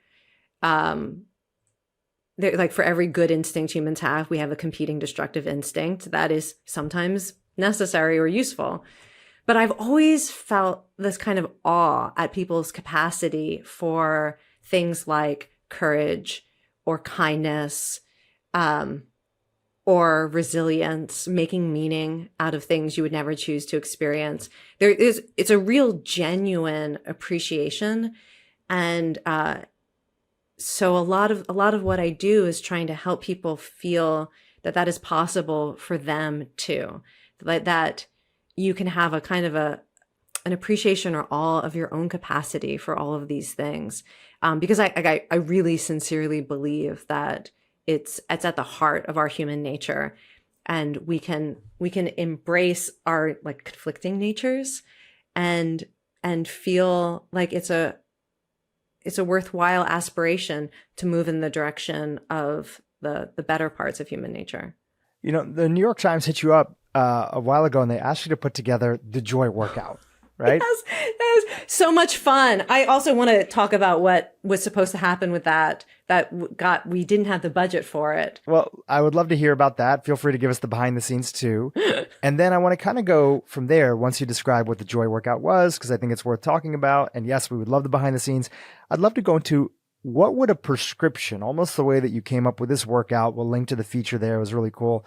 Like, for every good instinct humans have, we have a competing destructive instinct that is sometimes necessary or useful. But I've always felt this kind of awe at people's capacity for things like courage or kindness, or resilience, making meaning out of things you would never choose to experience. It's a real genuine appreciation. And so a lot of what I do is trying to help people feel that is possible for them too. That you can have a kind of an appreciation or awe of your own capacity for all of these things. Because I really sincerely believe that it's at the heart of our human nature, and we can embrace our, like, conflicting natures and feel like it's a worthwhile aspiration to move in the direction of the better parts of human nature. The New York Times hit you up a while ago, and they asked you to put together the Joy Workout, right? Yes, that was so much fun. I also want to talk about what was supposed to happen with that we didn't have the budget for it. Well, I would love to hear about that. Feel free to give us the behind the scenes too. And then I want to kind of go from there once you describe what the Joy Workout was, because I think it's worth talking about. And yes, we would love the behind the scenes. I'd love to go into what would a prescription, almost the way that you came up with this workout, we'll link to the feature there. It was really cool.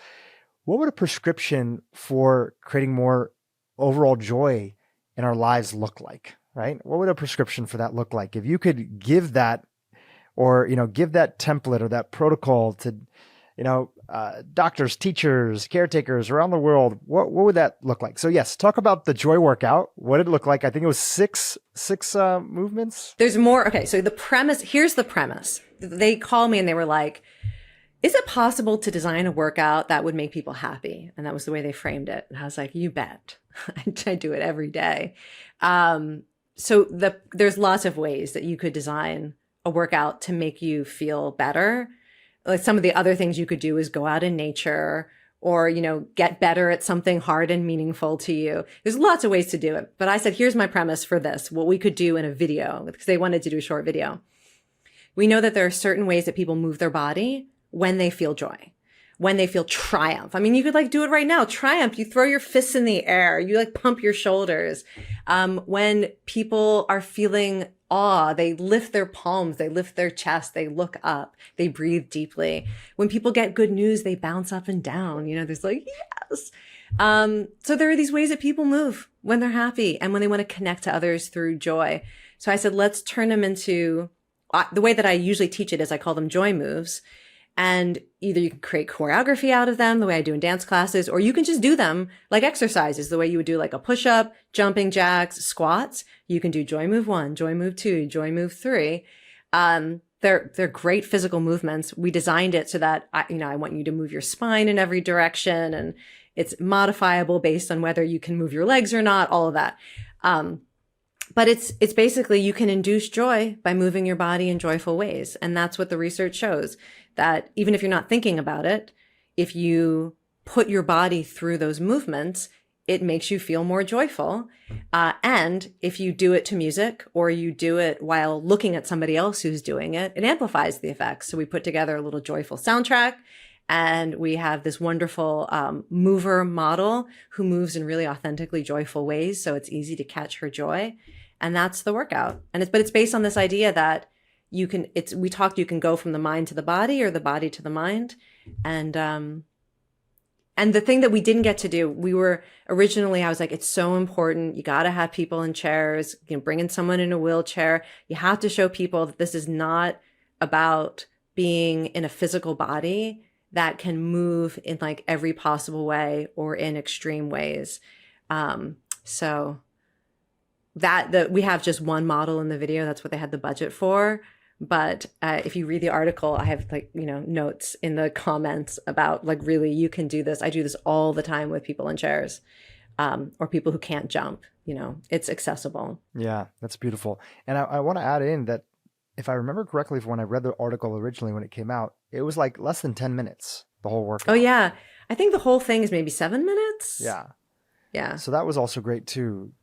What would a prescription for creating more overall joy in our lives look like, right? What would a prescription for that look like? If you could give that, or, give that template or that protocol to, doctors, teachers, caretakers around the world, what would that look like? So yes, talk about the Joy Workout. What did it look like? I think it was six movements. There's more. Okay. So here's the premise. They called me and they were like, is it possible to design a workout that would make people happy? And that was the way they framed it. And I was like, you bet. I do it every day. So there's lots of ways that you could design a workout to make you feel better. Like, some of the other things you could do is go out in nature, or, get better at something hard and meaningful to you. There's lots of ways to do it. But I said, here's my premise for this, what we could do in a video, because they wanted to do a short video. We know that there are certain ways that people move their body when they feel joy, when they feel triumph. I mean, you could do it right now. Triumph, you throw your fists in the air, you pump your shoulders. When people are feeling awe, they lift their palms, they lift their chest, they look up, they breathe deeply. When people get good news, they bounce up and down. There's yes. So there are these ways that people move when they're happy and when they want to connect to others through joy. So I said, let's turn them into, the way that I usually teach it is I call them joy moves. And either you can create choreography out of them the way I do in dance classes, or you can just do them like exercises, the way you would do a push-up, jumping jacks, squats. You can do joy move 1, joy move 2, joy move 3. They're great physical movements. We designed it so that I want you to move your spine in every direction, and it's modifiable based on whether you can move your legs or not, all of that. But it's basically you can induce joy by moving your body in joyful ways. And that's what the research shows, that even if you're not thinking about it, if you put your body through those movements, it makes you feel more joyful. And if you do it to music or you do it while looking at somebody else who's doing it, it amplifies the effects. So we put together a little joyful soundtrack, and we have this wonderful mover model who moves in really authentically joyful ways. So it's easy to catch her joy. And that's the workout. But it's based on this idea that you can go from the mind to the body or the body to the mind. And the thing that we didn't get to do, I was like, it's so important. You got to have people in chairs, bring in someone in a wheelchair. You have to show people that this is not about being in a physical body that can move in every possible way or in extreme ways. So we have just one model in the video. That's what they had the budget for. But if you read the article, I have notes in the comments about really, you can do this. I do this all the time with people in chairs, or people who can't jump. It's accessible. Yeah, that's beautiful. And I want to add in that if I remember correctly, from when I read the article originally when it came out, it was less than 10 minutes, the whole workout. Oh yeah, I think the whole thing is maybe 7 minutes. Yeah. Yeah. So that was also great too.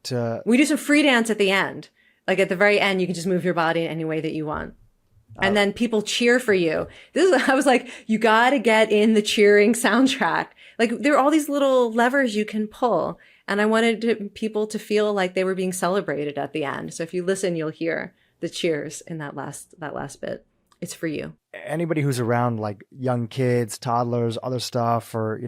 We do some free dance at the end. At the very end, you can just move your body in any way that you want. And then people cheer for you. I was like, you got to get in the cheering soundtrack. There are all these little levers you can pull. And I wanted people to feel like they were being celebrated at the end. So if you listen, you'll hear the cheers in that last bit. It's for you. Anybody who's around young kids, toddlers, other stuff, or,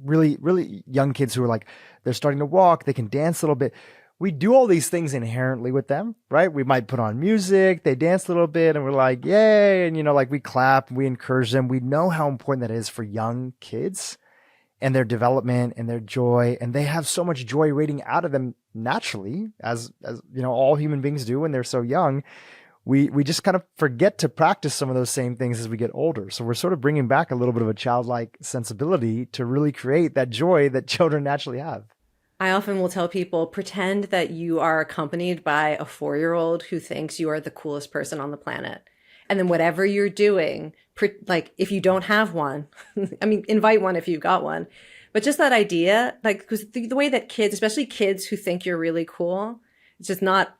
really, really young kids who are they're starting to walk, they can dance a little bit. We do all these things inherently with them, right? We might put on music, they dance a little bit, and we're like, yay. And, we clap, we encourage them. We know how important that is for young kids and their development and their joy. And they have so much joy radiating out of them naturally, as all human beings do when they're so young. We just kind of forget to practice some of those same things as we get older. So we're sort of bringing back a little bit of a childlike sensibility to really create that joy that children naturally have. I often will tell people, pretend that you are accompanied by a 4-year-old who thinks you are the coolest person on the planet. And then whatever you're doing, if you don't have one, invite one if you've got one. But just that idea, because the way that kids, especially kids who think you're really cool, it's just not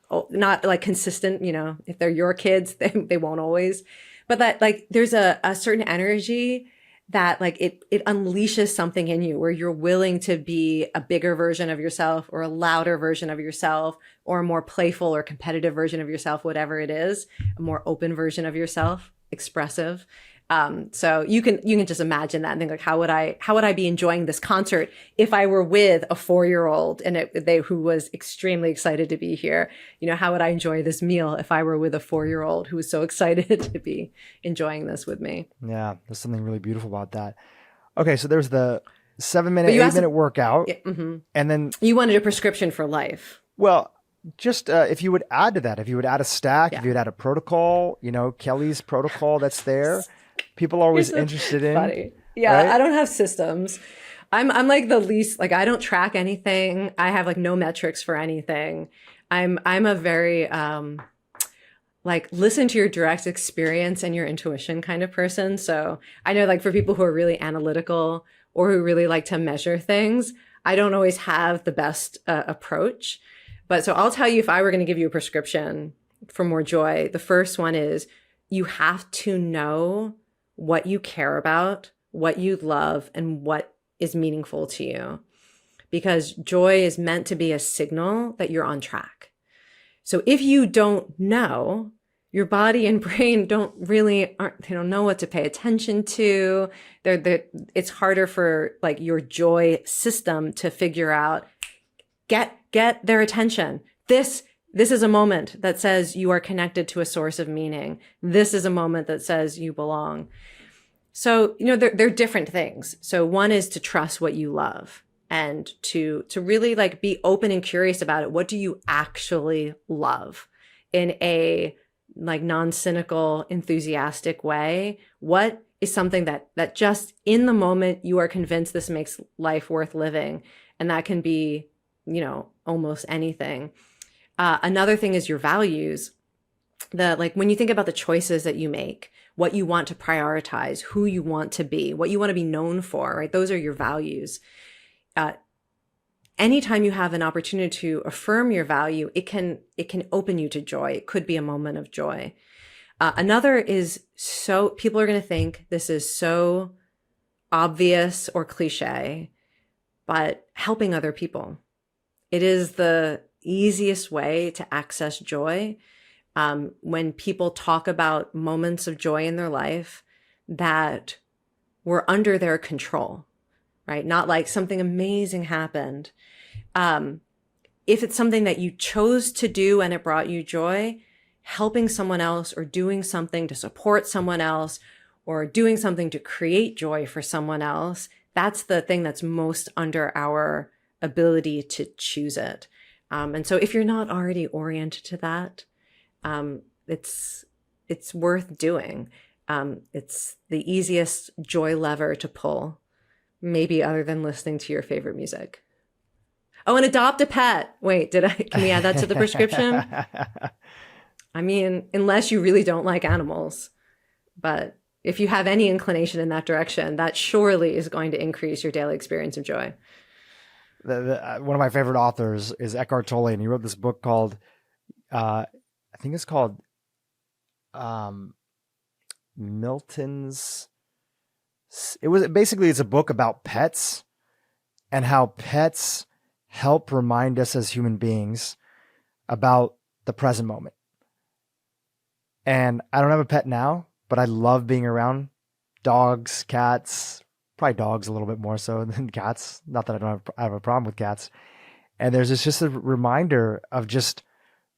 consistent. If they're your kids, they won't always. But that there's a certain energy that it unleashes something in you where you're willing to be a bigger version of yourself, or a louder version of yourself, or a more playful or competitive version of yourself, whatever it is, a more open version of yourself, expressive. So you can just imagine that and think how would I be enjoying this concert if I were with a 4-year-old and who was extremely excited to be here? How would I enjoy this meal if I were with a 4-year-old who was so excited to be enjoying this with me? Yeah, there's something really beautiful about that. Okay, so there's the 7-minute, 8-minute workout. Yeah, mm-hmm. And then you wanted a prescription for life. Well, just if you would add to that, if you would add a stack, if you would add a protocol, Kelly's protocol that's there. People are always interested in. Funny. Yeah, right? I don't have systems. I'm the least, I don't track anything. I have no metrics for anything. I'm a very like listen to your direct experience and your intuition kind of person. So I know like for people who are really analytical or who really like to measure things, I don't always have the best approach. But so I'll tell you, if I were going to give you a prescription for more joy, the first one is you have to know what you care about, what you love, and what is meaningful to you. Because joy is meant to be a signal that you're on track. So if you don't know, your body and brain they don't know what to pay attention to. It's harder for like your joy system to figure out, get their attention. This is a moment that says you are connected to a source of meaning. This is a moment that says you belong. So, they're different things. So one is to trust what you love and to really like be open and curious about it. What do you actually love in a like non-cynical, enthusiastic way? What is something that just in the moment you are convinced this makes life worth living? And that can be, almost anything. Another thing is your values. Like when you think about the choices that you make, what you want to prioritize, who you want to be, what you want to be known for, right? Those are your values. Anytime you have an opportunity to affirm your value, it can open you to joy. It could be a moment of joy. Another is people are going to think this is so obvious or cliche, but helping other people. It is the easiest way to access joy. When people talk about moments of joy in their life that were under their control, right? Not like something amazing happened. If it's something that you chose to do and it brought you joy, helping someone else or doing something to support someone else or doing something to create joy for someone else, that's the thing that's most under our ability to choose it. And so if you're not already oriented to that, it's worth doing. It's the easiest joy lever to pull, maybe other than listening to your favorite music. Oh, and adopt a pet. Wait, can we add that to the prescription? I mean, unless you really don't like animals, but if you have any inclination in that direction, that surely is going to increase your daily experience of joy. One of my favorite authors is Eckhart Tolle, and he wrote this book called, I think it's called Milton's. It's a book about pets and how pets help remind us as human beings about the present moment. And I don't have a pet now, but I love being around dogs, cats, probably dogs a little bit more so than cats. Not that I have a problem with cats. And there's just a reminder of just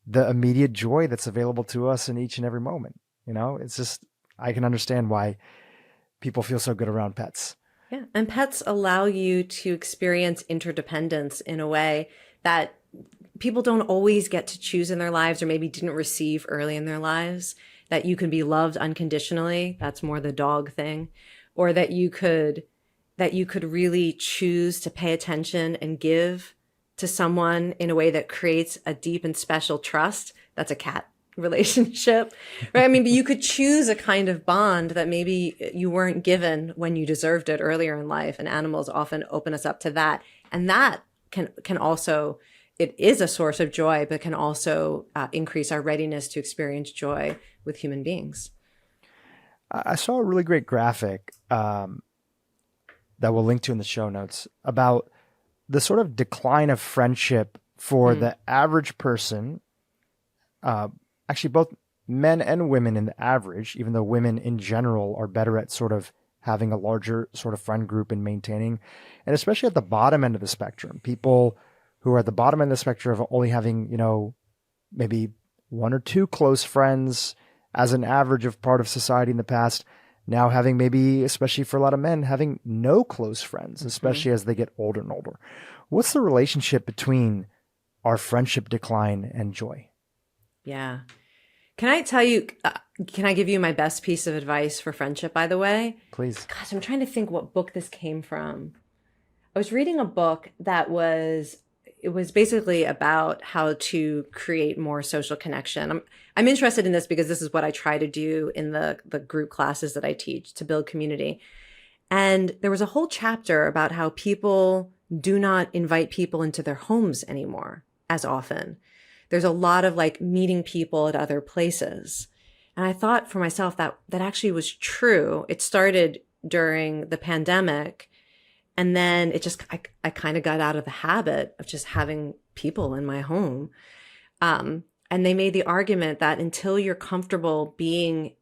the immediate joy that's available to us in each and every moment. It's just, I can understand why people feel so good around pets. Yeah. And pets allow you to experience interdependence in a way that people don't always get to choose in their lives, or maybe didn't receive early in their lives, that you can be loved unconditionally. That's more the dog thing. Or that you could really choose to pay attention and give to someone in a way that creates a deep and special trust. That's a cat relationship, right? I mean, but you could choose a kind of bond that maybe you weren't given when you deserved it earlier in life. And animals often open us up to that. And that can also, it is a source of joy, but can also increase our readiness to experience joy with human beings. I saw a really great graphic that we'll link to in the show notes about the sort of decline of friendship for the average person. Actually, both men and women in the average, even though women in general are better at sort of having a larger sort of friend group and maintaining, and especially at the bottom end of the spectrum, people who are at the bottom end of the spectrum of only having, maybe one or two close friends as an average of part of society in the past, now having maybe, especially for a lot of men, having no close friends, especially as they get older and older. What's the relationship between our friendship decline and joy? Yeah. Can I tell you, can I give you my best piece of advice for friendship, by the way? Please. Gosh, I'm trying to think what book this came from. I was reading a book that was it was basically about how to create more social connection. I'm interested in this because this is what I try to do in the group classes that I teach to build community. And there was a whole chapter about how people do not invite people into their homes anymore as often. There's a lot of like meeting people at other places. And I thought for myself that actually was true. It started during the pandemic. And then it just, I kind of got out of the habit of just having people in my home. And they made the argument that until you're comfortable being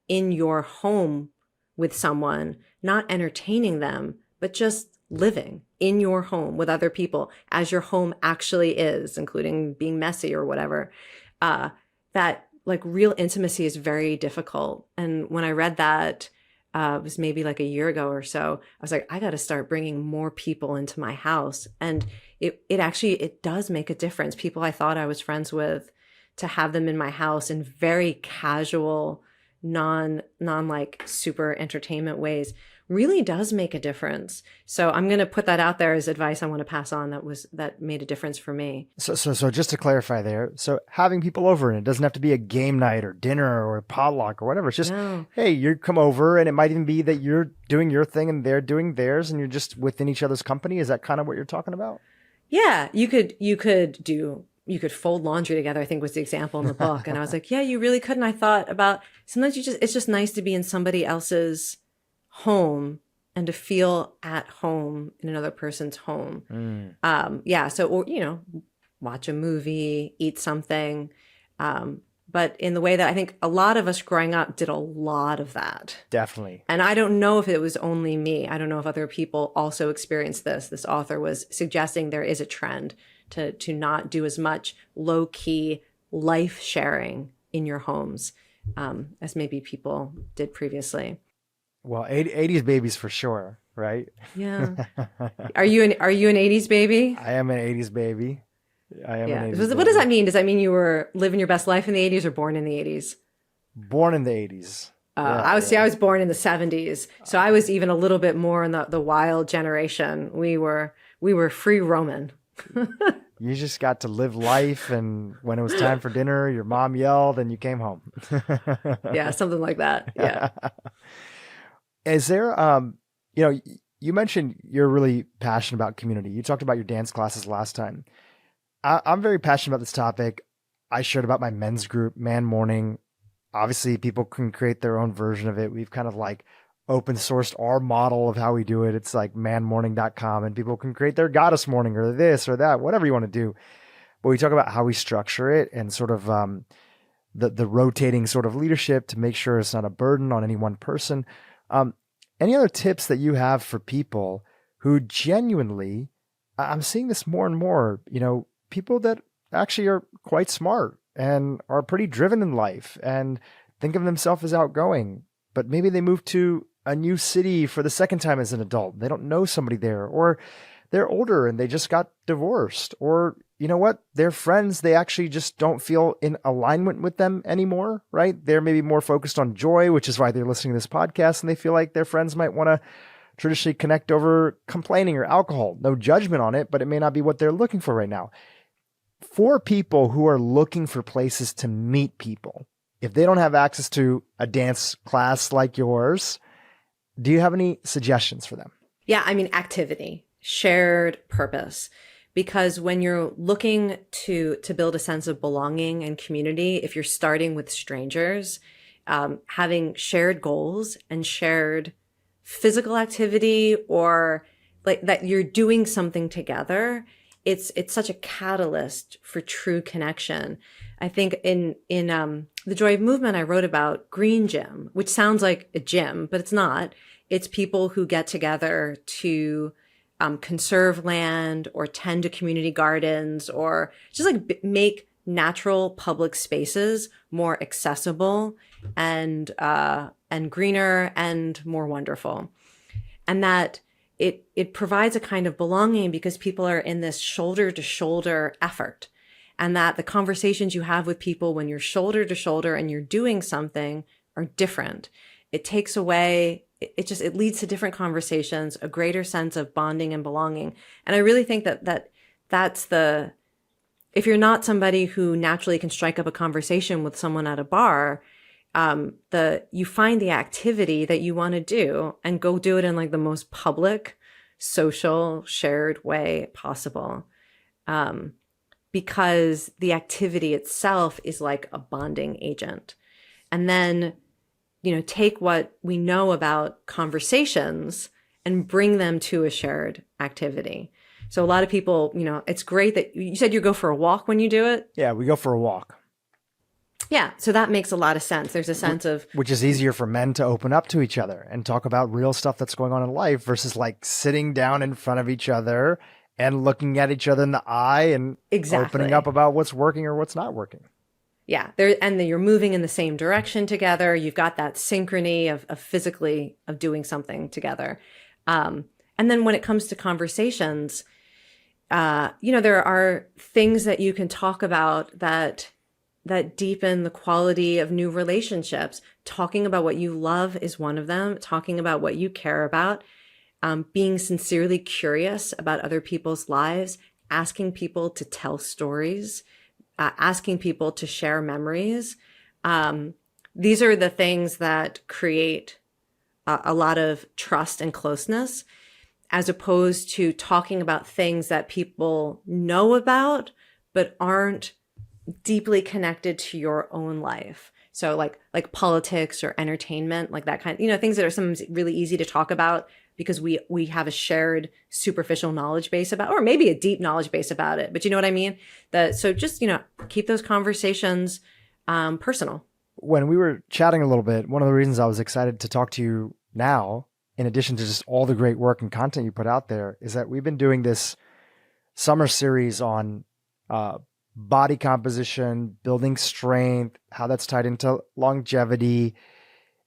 in your home with someone, not entertaining them, but just living in your home with other people as your home actually is, including being messy or whatever, that like real intimacy is very difficult. And when I read that, it was maybe like a year ago or so, I was like, I got to start bringing more people into my house. And it does make a difference. People I thought I was friends with, to have them in my house in very casual, non like super entertainment ways really does make a difference. So I'm going to put that out there as advice I want to pass on that made a difference for me. So just to clarify there, so having people over, and it doesn't have to be a game night or dinner or a potluck or whatever. It's just, hey, you come over, and it might even be that you're doing your thing and they're doing theirs, and you're just within each other's company. Is that kind of what you're talking about? Yeah, you could fold laundry together, I think was the example in the book. And I was like, yeah, you really could. And I thought about sometimes it's just nice to be in somebody else's home and to feel at home in another person's home. Or watch a movie, eat something. But in the way that I think a lot of us growing up did a lot of that. Definitely. And I don't know if it was only me. I don't know if other people also experienced this. This author was suggesting there is a trend to not do as much low-key life sharing in your homes as maybe people did previously. Well, 80s babies for sure, right? Yeah. Are you an 80s baby? I am an 80s baby. An 80s What baby. does that mean? Does that mean you were living your best life in the 80s or born in the 80s? Born in the 80s. I was born in the 70s. So I was even a little bit more in the wild generation. We were free roaming. You just got to live life, and when it was time for dinner, your mom yelled and you came home. Yeah, something like that. Yeah. Is there, you mentioned you're really passionate about community. You talked about your dance classes last time. I'm very passionate about this topic. I shared about my men's group, Man Morning. Obviously, people can create their own version of it. We've kind of like open sourced our model of how we do it. It's like manmorning.com, and people can create their goddess morning or this or that, whatever you want to do. But we talk about how we structure it and sort of the rotating sort of leadership to make sure it's not a burden on any one person. Any other tips that you have for people who genuinely, I'm seeing this more and more, people that actually are quite smart and are pretty driven in life and think of themselves as outgoing, but maybe they moved to a new city for the second time as an adult. They don't know somebody there, or they're older and they just got divorced, or you know what? Their friends, they actually just don't feel in alignment with them anymore, right? They're maybe more focused on joy, which is why they're listening to this podcast, and they feel like their friends might want to traditionally connect over complaining or alcohol. No judgment on it, but it may not be what they're looking for right now. For people who are looking for places to meet people, if they don't have access to a dance class like yours, do you have any suggestions for them? Yeah, I mean, activity, shared purpose. Because when you're looking to build a sense of belonging and community, if you're starting with strangers, having shared goals and shared physical activity, or like that you're doing something together, it's such a catalyst for true connection. I think in The Joy of Movement, I wrote about Green Gym, which sounds like a gym, but it's not. It's people who get together to conserve land or tend to community gardens, or just like make natural public spaces more accessible and greener and more wonderful. And that it provides a kind of belonging because people are in this shoulder to shoulder effort. And that the conversations you have with people when you're shoulder to shoulder and you're doing something are different. It takes away, it leads to different conversations, a greater sense of bonding and belonging. And I really think that if you're not somebody who naturally can strike up a conversation with someone at a bar, you find the activity that you want to do and go do it in like the most public, social, shared way possible. Because the activity itself is like a bonding agent. And then, take what we know about conversations and bring them to a shared activity. So a lot of people, it's great that you said you go for a walk when you do it. Yeah, we go for a walk. Yeah. So that makes a lot of sense. There's a sense of, which is easier for men to open up to each other and talk about real stuff that's going on in life versus like sitting down in front of each other and looking at each other in the eye and opening up about what's working or what's not working. Yeah. And then you're moving in the same direction together. You've got that synchrony of physically of doing something together. And then when it comes to conversations, there are things that you can talk about that deepen the quality of new relationships. Talking about what you love is one of them. Talking about what you care about. Being sincerely curious about other people's lives. Asking people to tell stories. Asking people to share memories. These are the things that create a lot of trust and closeness, as opposed to talking about things that people know about, but aren't deeply connected to your own life. So like politics or entertainment, like that kind, things that are sometimes really easy to talk about because we have a shared superficial knowledge base about, or maybe a deep knowledge base about it. But you know what I mean? So just, keep those conversations personal. When we were chatting a little bit, one of the reasons I was excited to talk to you now, in addition to just all the great work and content you put out there, is that we've been doing this summer series on body composition, building strength, how that's tied into longevity.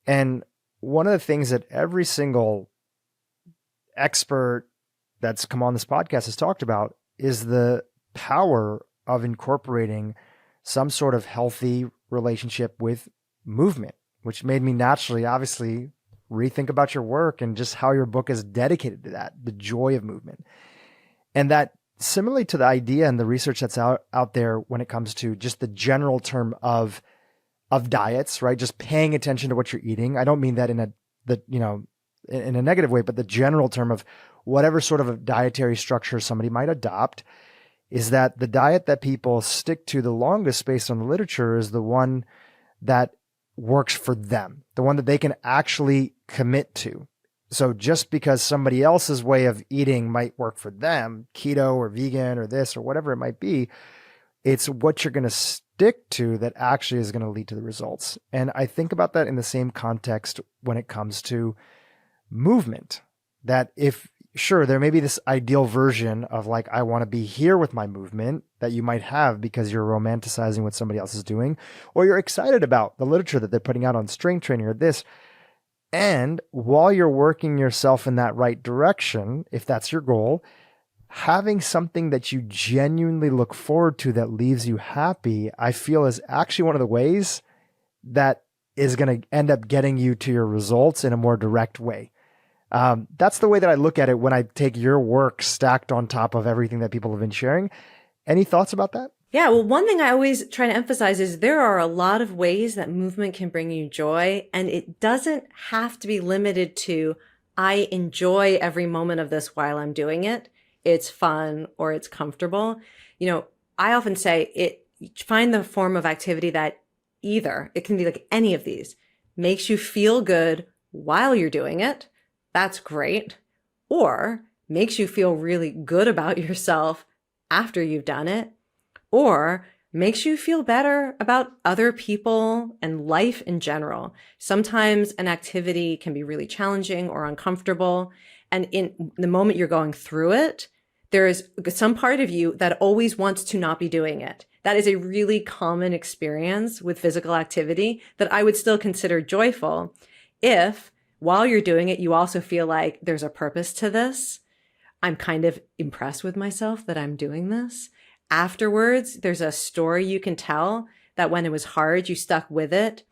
And one of the things that every single expert that's come on this podcast has talked about is the power of incorporating some sort of healthy relationship with movement, which made me naturally, obviously, rethink about your work and just how your book is dedicated to that, the joy of movement. And that similarly to the idea and the research that's out there when it comes to just the general term of diets, right? Just paying attention to what you're eating. I don't mean that in a negative way, but the general term of whatever sort of a dietary structure somebody might adopt, is that the diet that people stick to the longest based on the literature is the one that works for them, the one that they can actually commit to. So just because somebody else's way of eating might work for them, keto or vegan or this or whatever it might be, it's what you're going to stick to that actually is going to lead to the results. And I think about that in the same context when it comes to movement, that sure, there may be this ideal version of like, I want to be here with my movement that you might have because you're romanticizing what somebody else is doing, or you're excited about the literature that they're putting out on strength training or this. And while you're working yourself in that right direction, if that's your goal, having something that you genuinely look forward to that leaves you happy, I feel is actually one of the ways that is going to end up getting you to your results in a more direct way. That's the way that I look at it when I take your work stacked on top of everything that people have been sharing. Any thoughts about that? Yeah, well, one thing I always try to emphasize is there are a lot of ways that movement can bring you joy, and it doesn't have to be limited to, I enjoy every moment of this while I'm doing it. It's fun or it's comfortable. I often say find the form of activity that either, it can be like any of these, makes you feel good while you're doing it. That's great. Or makes you feel really good about yourself after you've done it. Or makes you feel better about other people and life in general. Sometimes an activity can be really challenging or uncomfortable. And in the moment you're going through it, there is some part of you that always wants to not be doing it. That is a really common experience with physical activity that I would still consider joyful if while you're doing it, you also feel like there's a purpose to this. I'm kind of impressed with myself that I'm doing this. Afterwards, there's a story you can tell that when it was hard, you stuck with it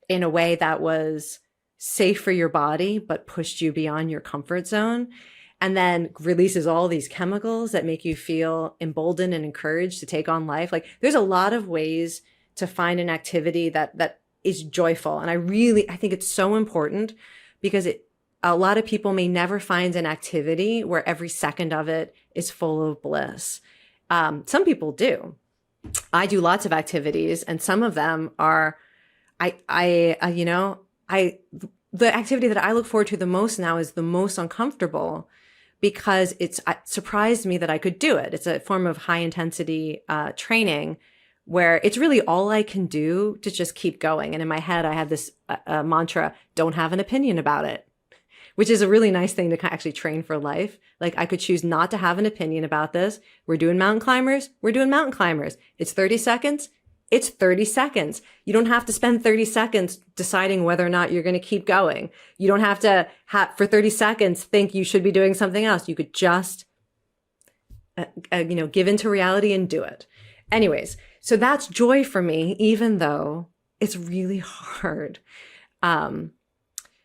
in a way that was safe for your body, but pushed you beyond your comfort zone. and then releases all these chemicals that make you feel emboldened and encouraged to take on life. Like there's a lot of ways to find an activity that is joyful. And I think it's so important because a lot of people may never find an activity where every second of it is full of bliss. Some people do. I do lots of activities, and some of them are, the activity that I look forward to the most now is the most uncomfortable because it surprised me that I could do it. It's a form of high intensity training where it's really all I can do to just keep going. And in my head, I have this mantra, don't have an opinion about it, which is a really nice thing to actually train for life. Like I could choose not to have an opinion about this. We're doing mountain climbers. We're doing mountain climbers. It's 30 seconds. It's 30 seconds. You don't have to spend 30 seconds deciding whether or not you're going to keep going. You don't have to for 30 seconds think you should be doing something else. You could just, give into reality and do it. Anyways, so that's joy for me, even though it's really hard.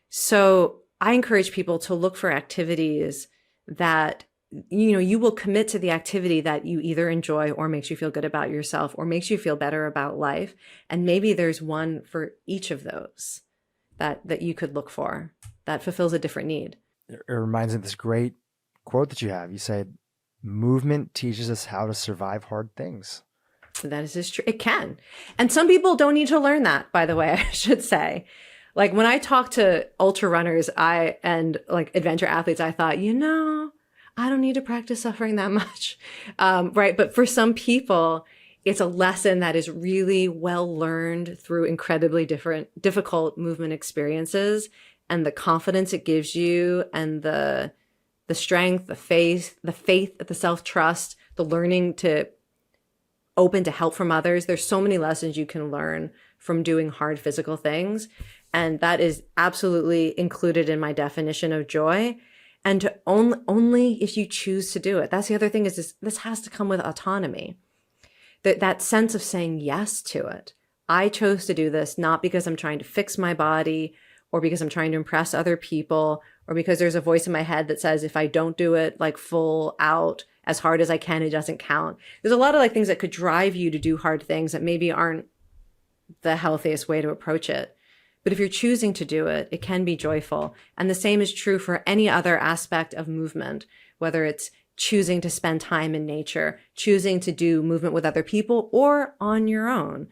So I encourage people to look for activities that, you will commit to the activity that you either enjoy or makes you feel good about yourself or makes you feel better about life. And maybe there's one for each of those that you could look for that fulfills a different need. It reminds me of this great quote that you have. You say, movement teaches us how to survive hard things. That is just true. It can. And some people don't need to learn that, by the way, I should say. Like when I talk to ultra runners and like adventure athletes, I thought, I don't need to practice suffering that much. Right. But for some people, it's a lesson that is really well learned through incredibly difficult movement experiences, and the confidence it gives you, and the strength, the faith, the self-trust, the learning to open to help from others. There's so many lessons you can learn from doing hard physical things. And that is absolutely included in my definition of joy. And to only if you choose to do it. That's the other thing, is this has to come with autonomy. That sense of saying yes to it. I chose to do this not because I'm trying to fix my body or because I'm trying to impress other people or because there's a voice in my head that says if I don't do it like full out as hard as I can, it doesn't count. There's a lot of like things that could drive you to do hard things that maybe aren't the healthiest way to approach it. But if you're choosing to do it, it can be joyful. And the same is true for any other aspect of movement, whether it's choosing to spend time in nature, choosing to do movement with other people or on your own,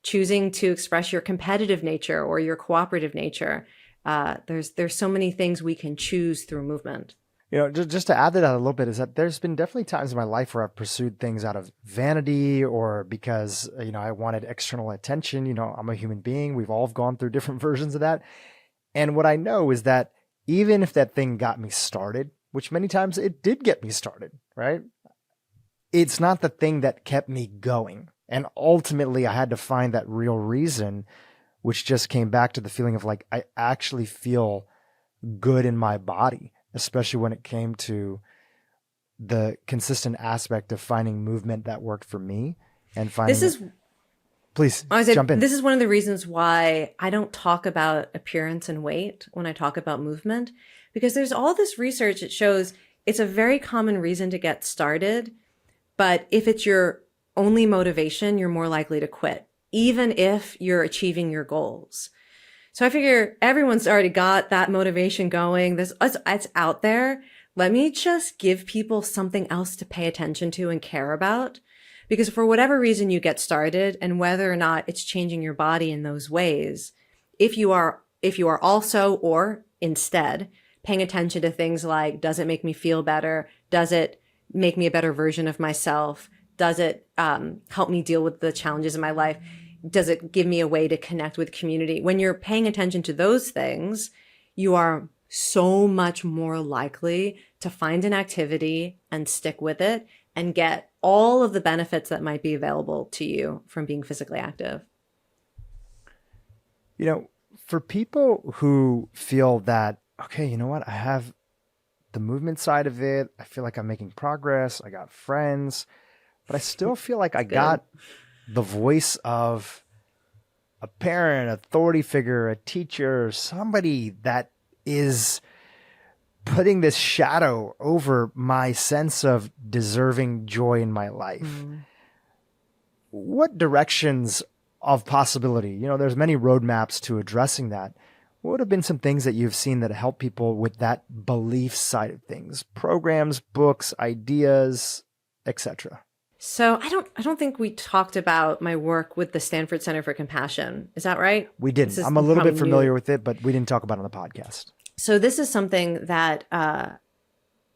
choosing to express your competitive nature or your cooperative nature. There's so many things we can choose through movement. Just to add to that a little bit, is that there's been definitely times in my life where I've pursued things out of vanity or because, I wanted external attention. I'm a human being. We've all gone through different versions of that. And what I know is that even if that thing got me started, which many times it did get me started, right? It's not the thing that kept me going. And ultimately I had to find that real reason, which just came back to the feeling of like, I actually feel good in my body, especially when it came to the consistent aspect of finding movement that worked for me and finding. Please jump in. This is one of the reasons why I don't talk about appearance and weight when I talk about movement, because there's all this research that shows it's a very common reason to get started. But if it's your only motivation, you're more likely to quit, even if you're achieving your goals. So I figure everyone's already got that motivation going. It's out there. Let me just give people something else to pay attention to and care about. Because for whatever reason you get started, and whether or not it's changing your body in those ways, if you are also or instead paying attention to things like, does it make me feel better? Does it make me a better version of myself? Does it help me deal with the challenges in my life? Does it give me a way to connect with community? When you're paying attention to those things, you are so much more likely to find an activity and stick with it and get all of the benefits that might be available to you from being physically active. For people who feel that, okay, you know what? I have the movement side of it. I feel like I'm making progress. I got friends, but I still feel like I got the voice of a parent, authority figure, a teacher, somebody that is putting this shadow over my sense of deserving joy in my life. What directions of possibility, there's many roadmaps to addressing that. What would have been some things that you've seen that help people with that belief side of things? Programs, books, ideas, etc. So I don't think we talked about my work with the Stanford Center for Compassion. Is that right? We didn't. I'm a little bit familiar with it, but we didn't talk about it on the podcast. So this is something that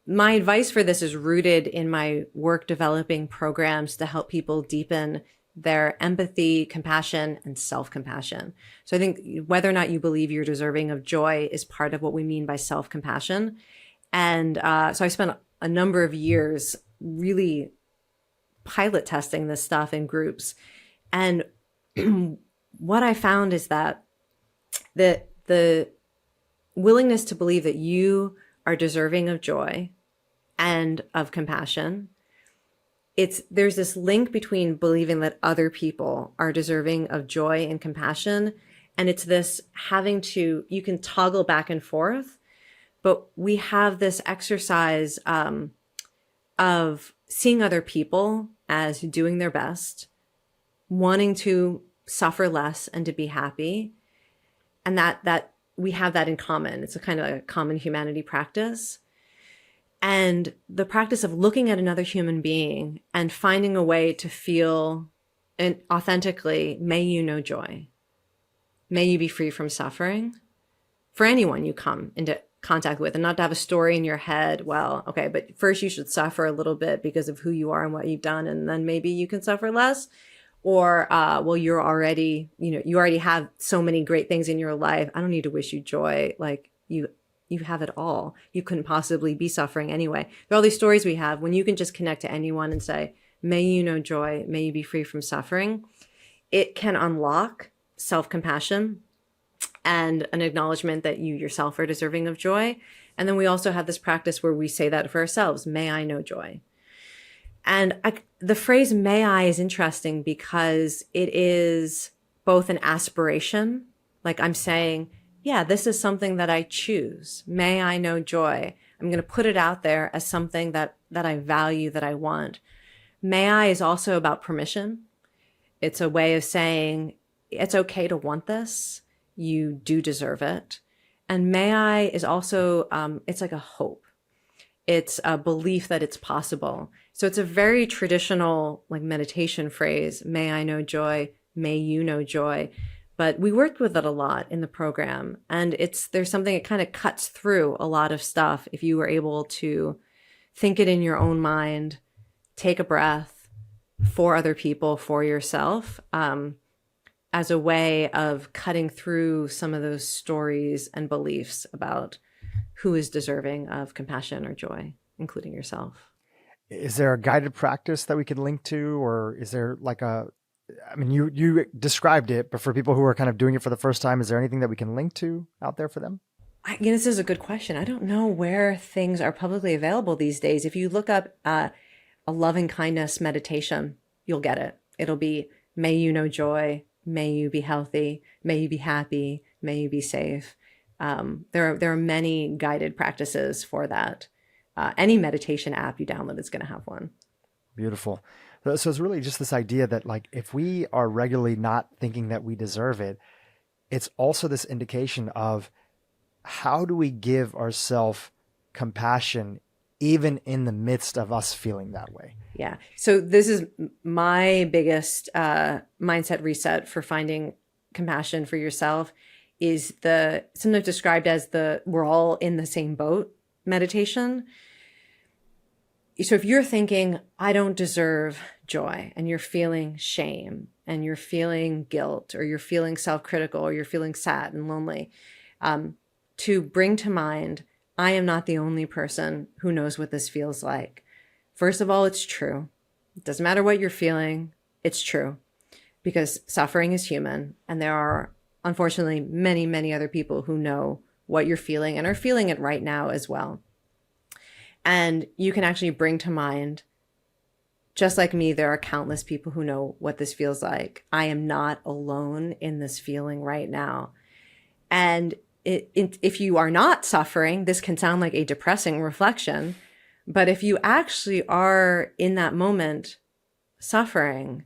my advice for this is rooted in my work developing programs to help people deepen their empathy, compassion, and self-compassion. So I think whether or not you believe you're deserving of joy is part of what we mean by self-compassion. And so I spent a number of years really pilot testing this stuff in groups. And what I found is that the willingness to believe that you are deserving of joy and of compassion, there's this link between believing that other people are deserving of joy and compassion. And it's this you can toggle back and forth, but we have this exercise of seeing other people as doing their best, wanting to suffer less and to be happy. And that we have that in common. It's a kind of a common humanity practice. And the practice of looking at another human being and finding a way to feel authentically, may you know joy. May you be free from suffering for anyone you come into contact with, and not to have a story in your head. Well, okay, but first you should suffer a little bit because of who you are and what you've done. And then maybe you can suffer less. Or, well, you already have so many great things in your life. I don't need to wish you joy. Like you have it all. You couldn't possibly be suffering anyway. There are all these stories we have when you can just connect to anyone and say, may you know joy, may you be free from suffering. It can unlock self-compassion and an acknowledgement that you yourself are deserving of joy. And then we also have this practice where we say that for ourselves, may I know joy. And the phrase may I is interesting because it is both an aspiration, like I'm saying, yeah, this is something that I choose. May I know joy. I'm going to put it out there as something that I value, that I want. May I is also about permission. It's a way of saying it's okay to want this. You do deserve it. And may I is also, it's like a hope. It's a belief that it's possible. So it's a very traditional like meditation phrase, may I know joy, may you know joy. But we worked with it a lot in the program. And there's something that kind of cuts through a lot of stuff if you were able to think it in your own mind, take a breath for other people, for yourself, as a way of cutting through some of those stories and beliefs about who is deserving of compassion or joy, including yourself. Is there a guided practice that we could link to, or is there like you described it, but for people who are kind of doing it for the first time, is there anything that we can link to out there for them? This is a good question. I don't know where things are publicly available these days. If you look up a loving kindness meditation, you'll get it. It'll be, may you know joy, may you be healthy, may you be happy, may you be safe. There are many guided practices for that. Any meditation app you download is going to have one. Beautiful. So it's really just this idea that like, if we are regularly not thinking that we deserve it, it's also this indication of how do we give ourselves compassion even in the midst of us feeling that way? Yeah. So this is my biggest mindset reset for finding compassion for yourself is sometimes described as we're all in the same boat meditation. So if you're thinking, I don't deserve joy, and you're feeling shame, and you're feeling guilt, or you're feeling self-critical, or you're feeling sad and lonely, to bring to mind, I am not the only person who knows what this feels like. First of all, it's true. It doesn't matter what you're feeling. It's true. Because suffering is human, and there are, unfortunately, many, many other people who know what you're feeling and are feeling it right now as well. And you can actually bring to mind, just like me, there are countless people who know what this feels like. I am not alone in this feeling right now. And if you are not suffering, this can sound like a depressing reflection. But if you actually are in that moment suffering,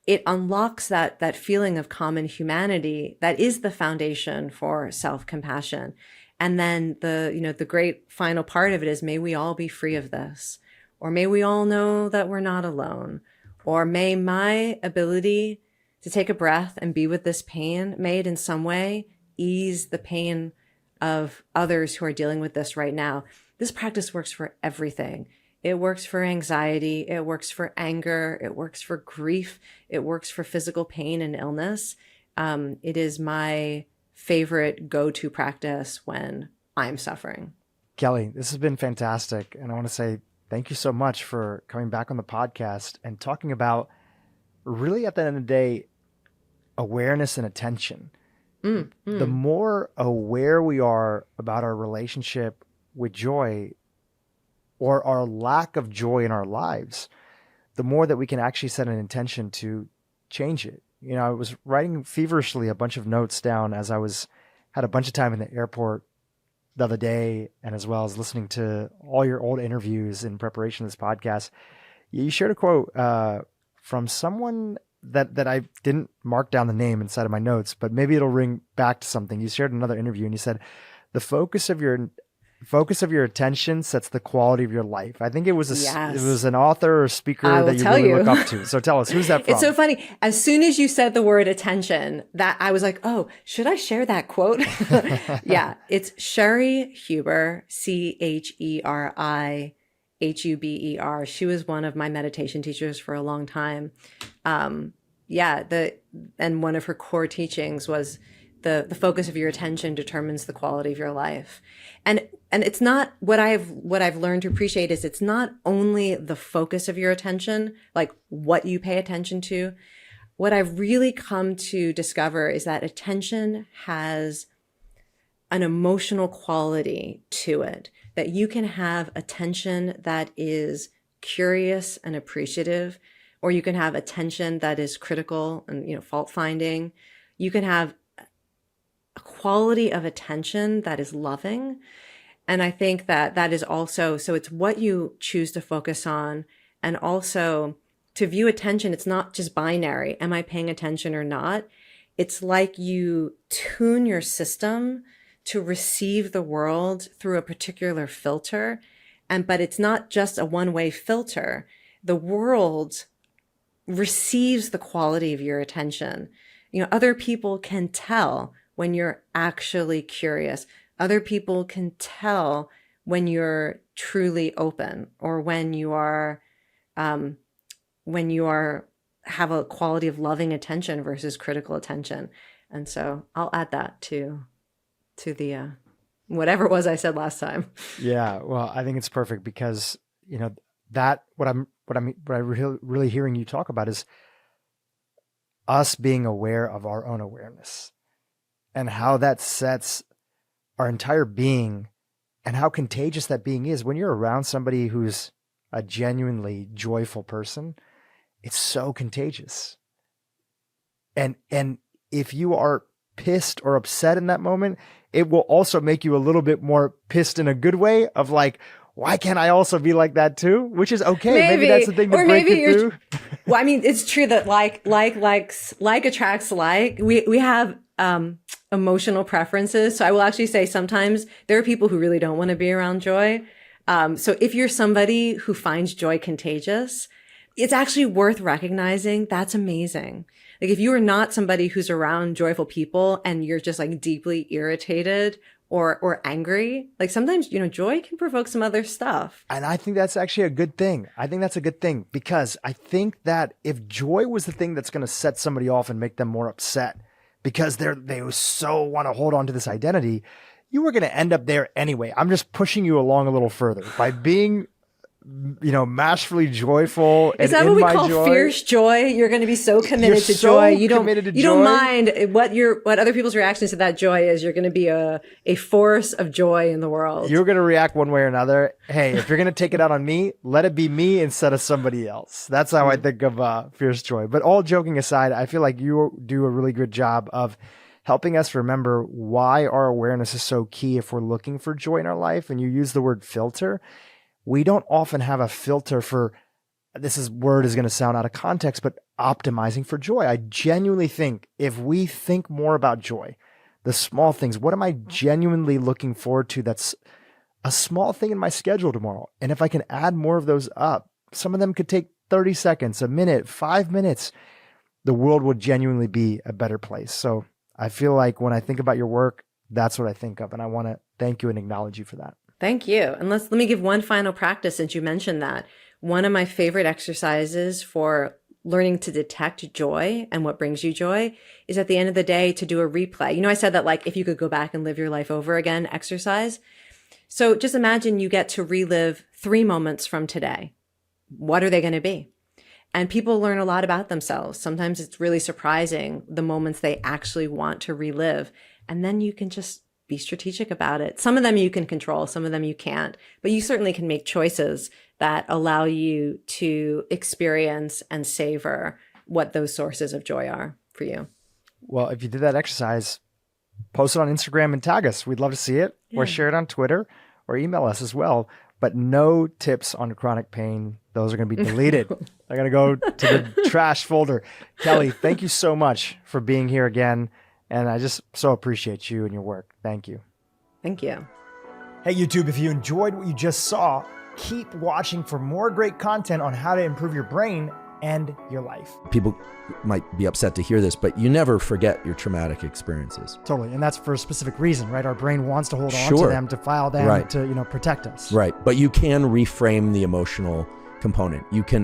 it unlocks that feeling of common humanity that is the foundation for self-compassion. And then the great final part of it is, may we all be free of this, or may we all know that we're not alone, or may my ability to take a breath and be with this pain may it in some way ease the pain of others who are dealing with this right now. This practice works for everything. It works for anxiety. It works for anger. It works for grief. It works for physical pain and illness. It is my favorite go-to practice when I'm suffering. Kelly, this has been fantastic. And I want to say thank you so much for coming back on the podcast and talking about, really at the end of the day, awareness and attention. The more aware we are about our relationship with joy, or our lack of joy in our lives, the more that we can actually set an intention to change it. You know, I was writing feverishly a bunch of notes down as had a bunch of time in the airport the other day, and as well as listening to all your old interviews in preparation of this podcast. You shared a quote from someone that I didn't mark down the name inside of my notes, but maybe it'll ring back to something. You shared another interview and you said, the focus of your attention sets the quality of your life. I think it was it was an author or speaker that you really look up to. So tell us, who's that from? It's so funny. As soon as you said the word attention, that I was like, oh, should I share that quote? Yeah, it's Sherry Huber, CheriHuber. She was one of my meditation teachers for a long time. And one of her core teachings was the focus of your attention determines the quality of your life. And it's not what I've learned to appreciate is it's not only the focus of your attention, like what you pay attention to. What I've really come to discover is that attention has an emotional quality to it, that you can have attention that is curious and appreciative, or you can have attention that is critical and, fault finding. You can have a quality of attention that is loving. And I think that is also, so it's what you choose to focus on. And also to view attention, it's not just binary. Am I paying attention or not? It's like you tune your system to receive the world through a particular filter. But it's not just a one-way filter. The world receives the quality of your attention. Other people can tell when you're actually curious. Other people can tell when you're truly open, or when you are have a quality of loving attention versus critical attention. And so I'll add that to the whatever it was I said last time. Yeah, well, I think it's perfect because that what I'm really hearing you talk about is us being aware of our own awareness, and how that sets our entire being, and how contagious that being is. When you're around somebody who's a genuinely joyful person, it's so contagious. And if you are pissed or upset in that moment, it will also make you a little bit more pissed in a good way of like, why can't I also be like that too? Which is okay. Maybe that's the thing to break it through. Well, I mean, it's true that like attracts like. We have emotional preferences. So I will actually say sometimes there are people who really don't want to be around joy. So if you're somebody who finds joy contagious, it's actually worth recognizing that's amazing. Like if you are not somebody who's around joyful people and you're just like deeply irritated or angry, like sometimes, joy can provoke some other stuff. And I think that's actually a good thing. I think that's a good thing, because I think that if joy was the thing that's going to set somebody off and make them more upset because they so want to hold on to this identity, you were going to end up there anyway. I'm just pushing you along a little further by being masterfully joyful. Is that what we call fierce joy? You're going to be so committed to joy. You don't mind what other people's reactions to that joy is. You're going to be a force of joy in the world. You're going to react one way or another. Hey, if you're going to take it out on me, let it be me instead of somebody else. That's how I think of fierce joy. But all joking aside, I feel like you do a really good job of helping us remember why our awareness is so key if we're looking for joy in our life. And you use the word filter. We don't often have a filter for, word is going to sound out of context, but optimizing for joy. I genuinely think if we think more about joy, the small things, what am I genuinely looking forward to that's a small thing in my schedule tomorrow? And if I can add more of those up, some of them could take 30 seconds, a minute, 5 minutes, the world will genuinely be a better place. So I feel like when I think about your work, that's what I think of. And I want to thank you and acknowledge you for that. Thank you. And let me give one final practice since you mentioned that. One of my favorite exercises for learning to detect joy and what brings you joy is at the end of the day to do a replay. You know, I said that like if you could go back and live your life over again exercise. So just imagine you get to relive 3 moments from today. What are they going to be? And people learn a lot about themselves. Sometimes it's really surprising the moments they actually want to relive. And then you can just be strategic about it. Some of them you can control, some of them you can't, but you certainly can make choices that allow you to experience and savor what those sources of joy are for you. Well, if you did that exercise, post it on Instagram and tag us. We'd love to see it, or share it on Twitter, or email us as well. But no tips on chronic pain. Those are going to be deleted. They're going to go to the trash folder. Kelly, thank you so much for being here again. And I just so appreciate you and your work. Thank you. Thank you. Hey, YouTube, if you enjoyed what you just saw, keep watching for more great content on how to improve your brain and your life. People might be upset to hear this, but you never forget your traumatic experiences. Totally. And that's for a specific reason, right? Our brain wants to hold on Sure. to them, to file them, Right. to, protect us. Right. But you can reframe the emotional component. You can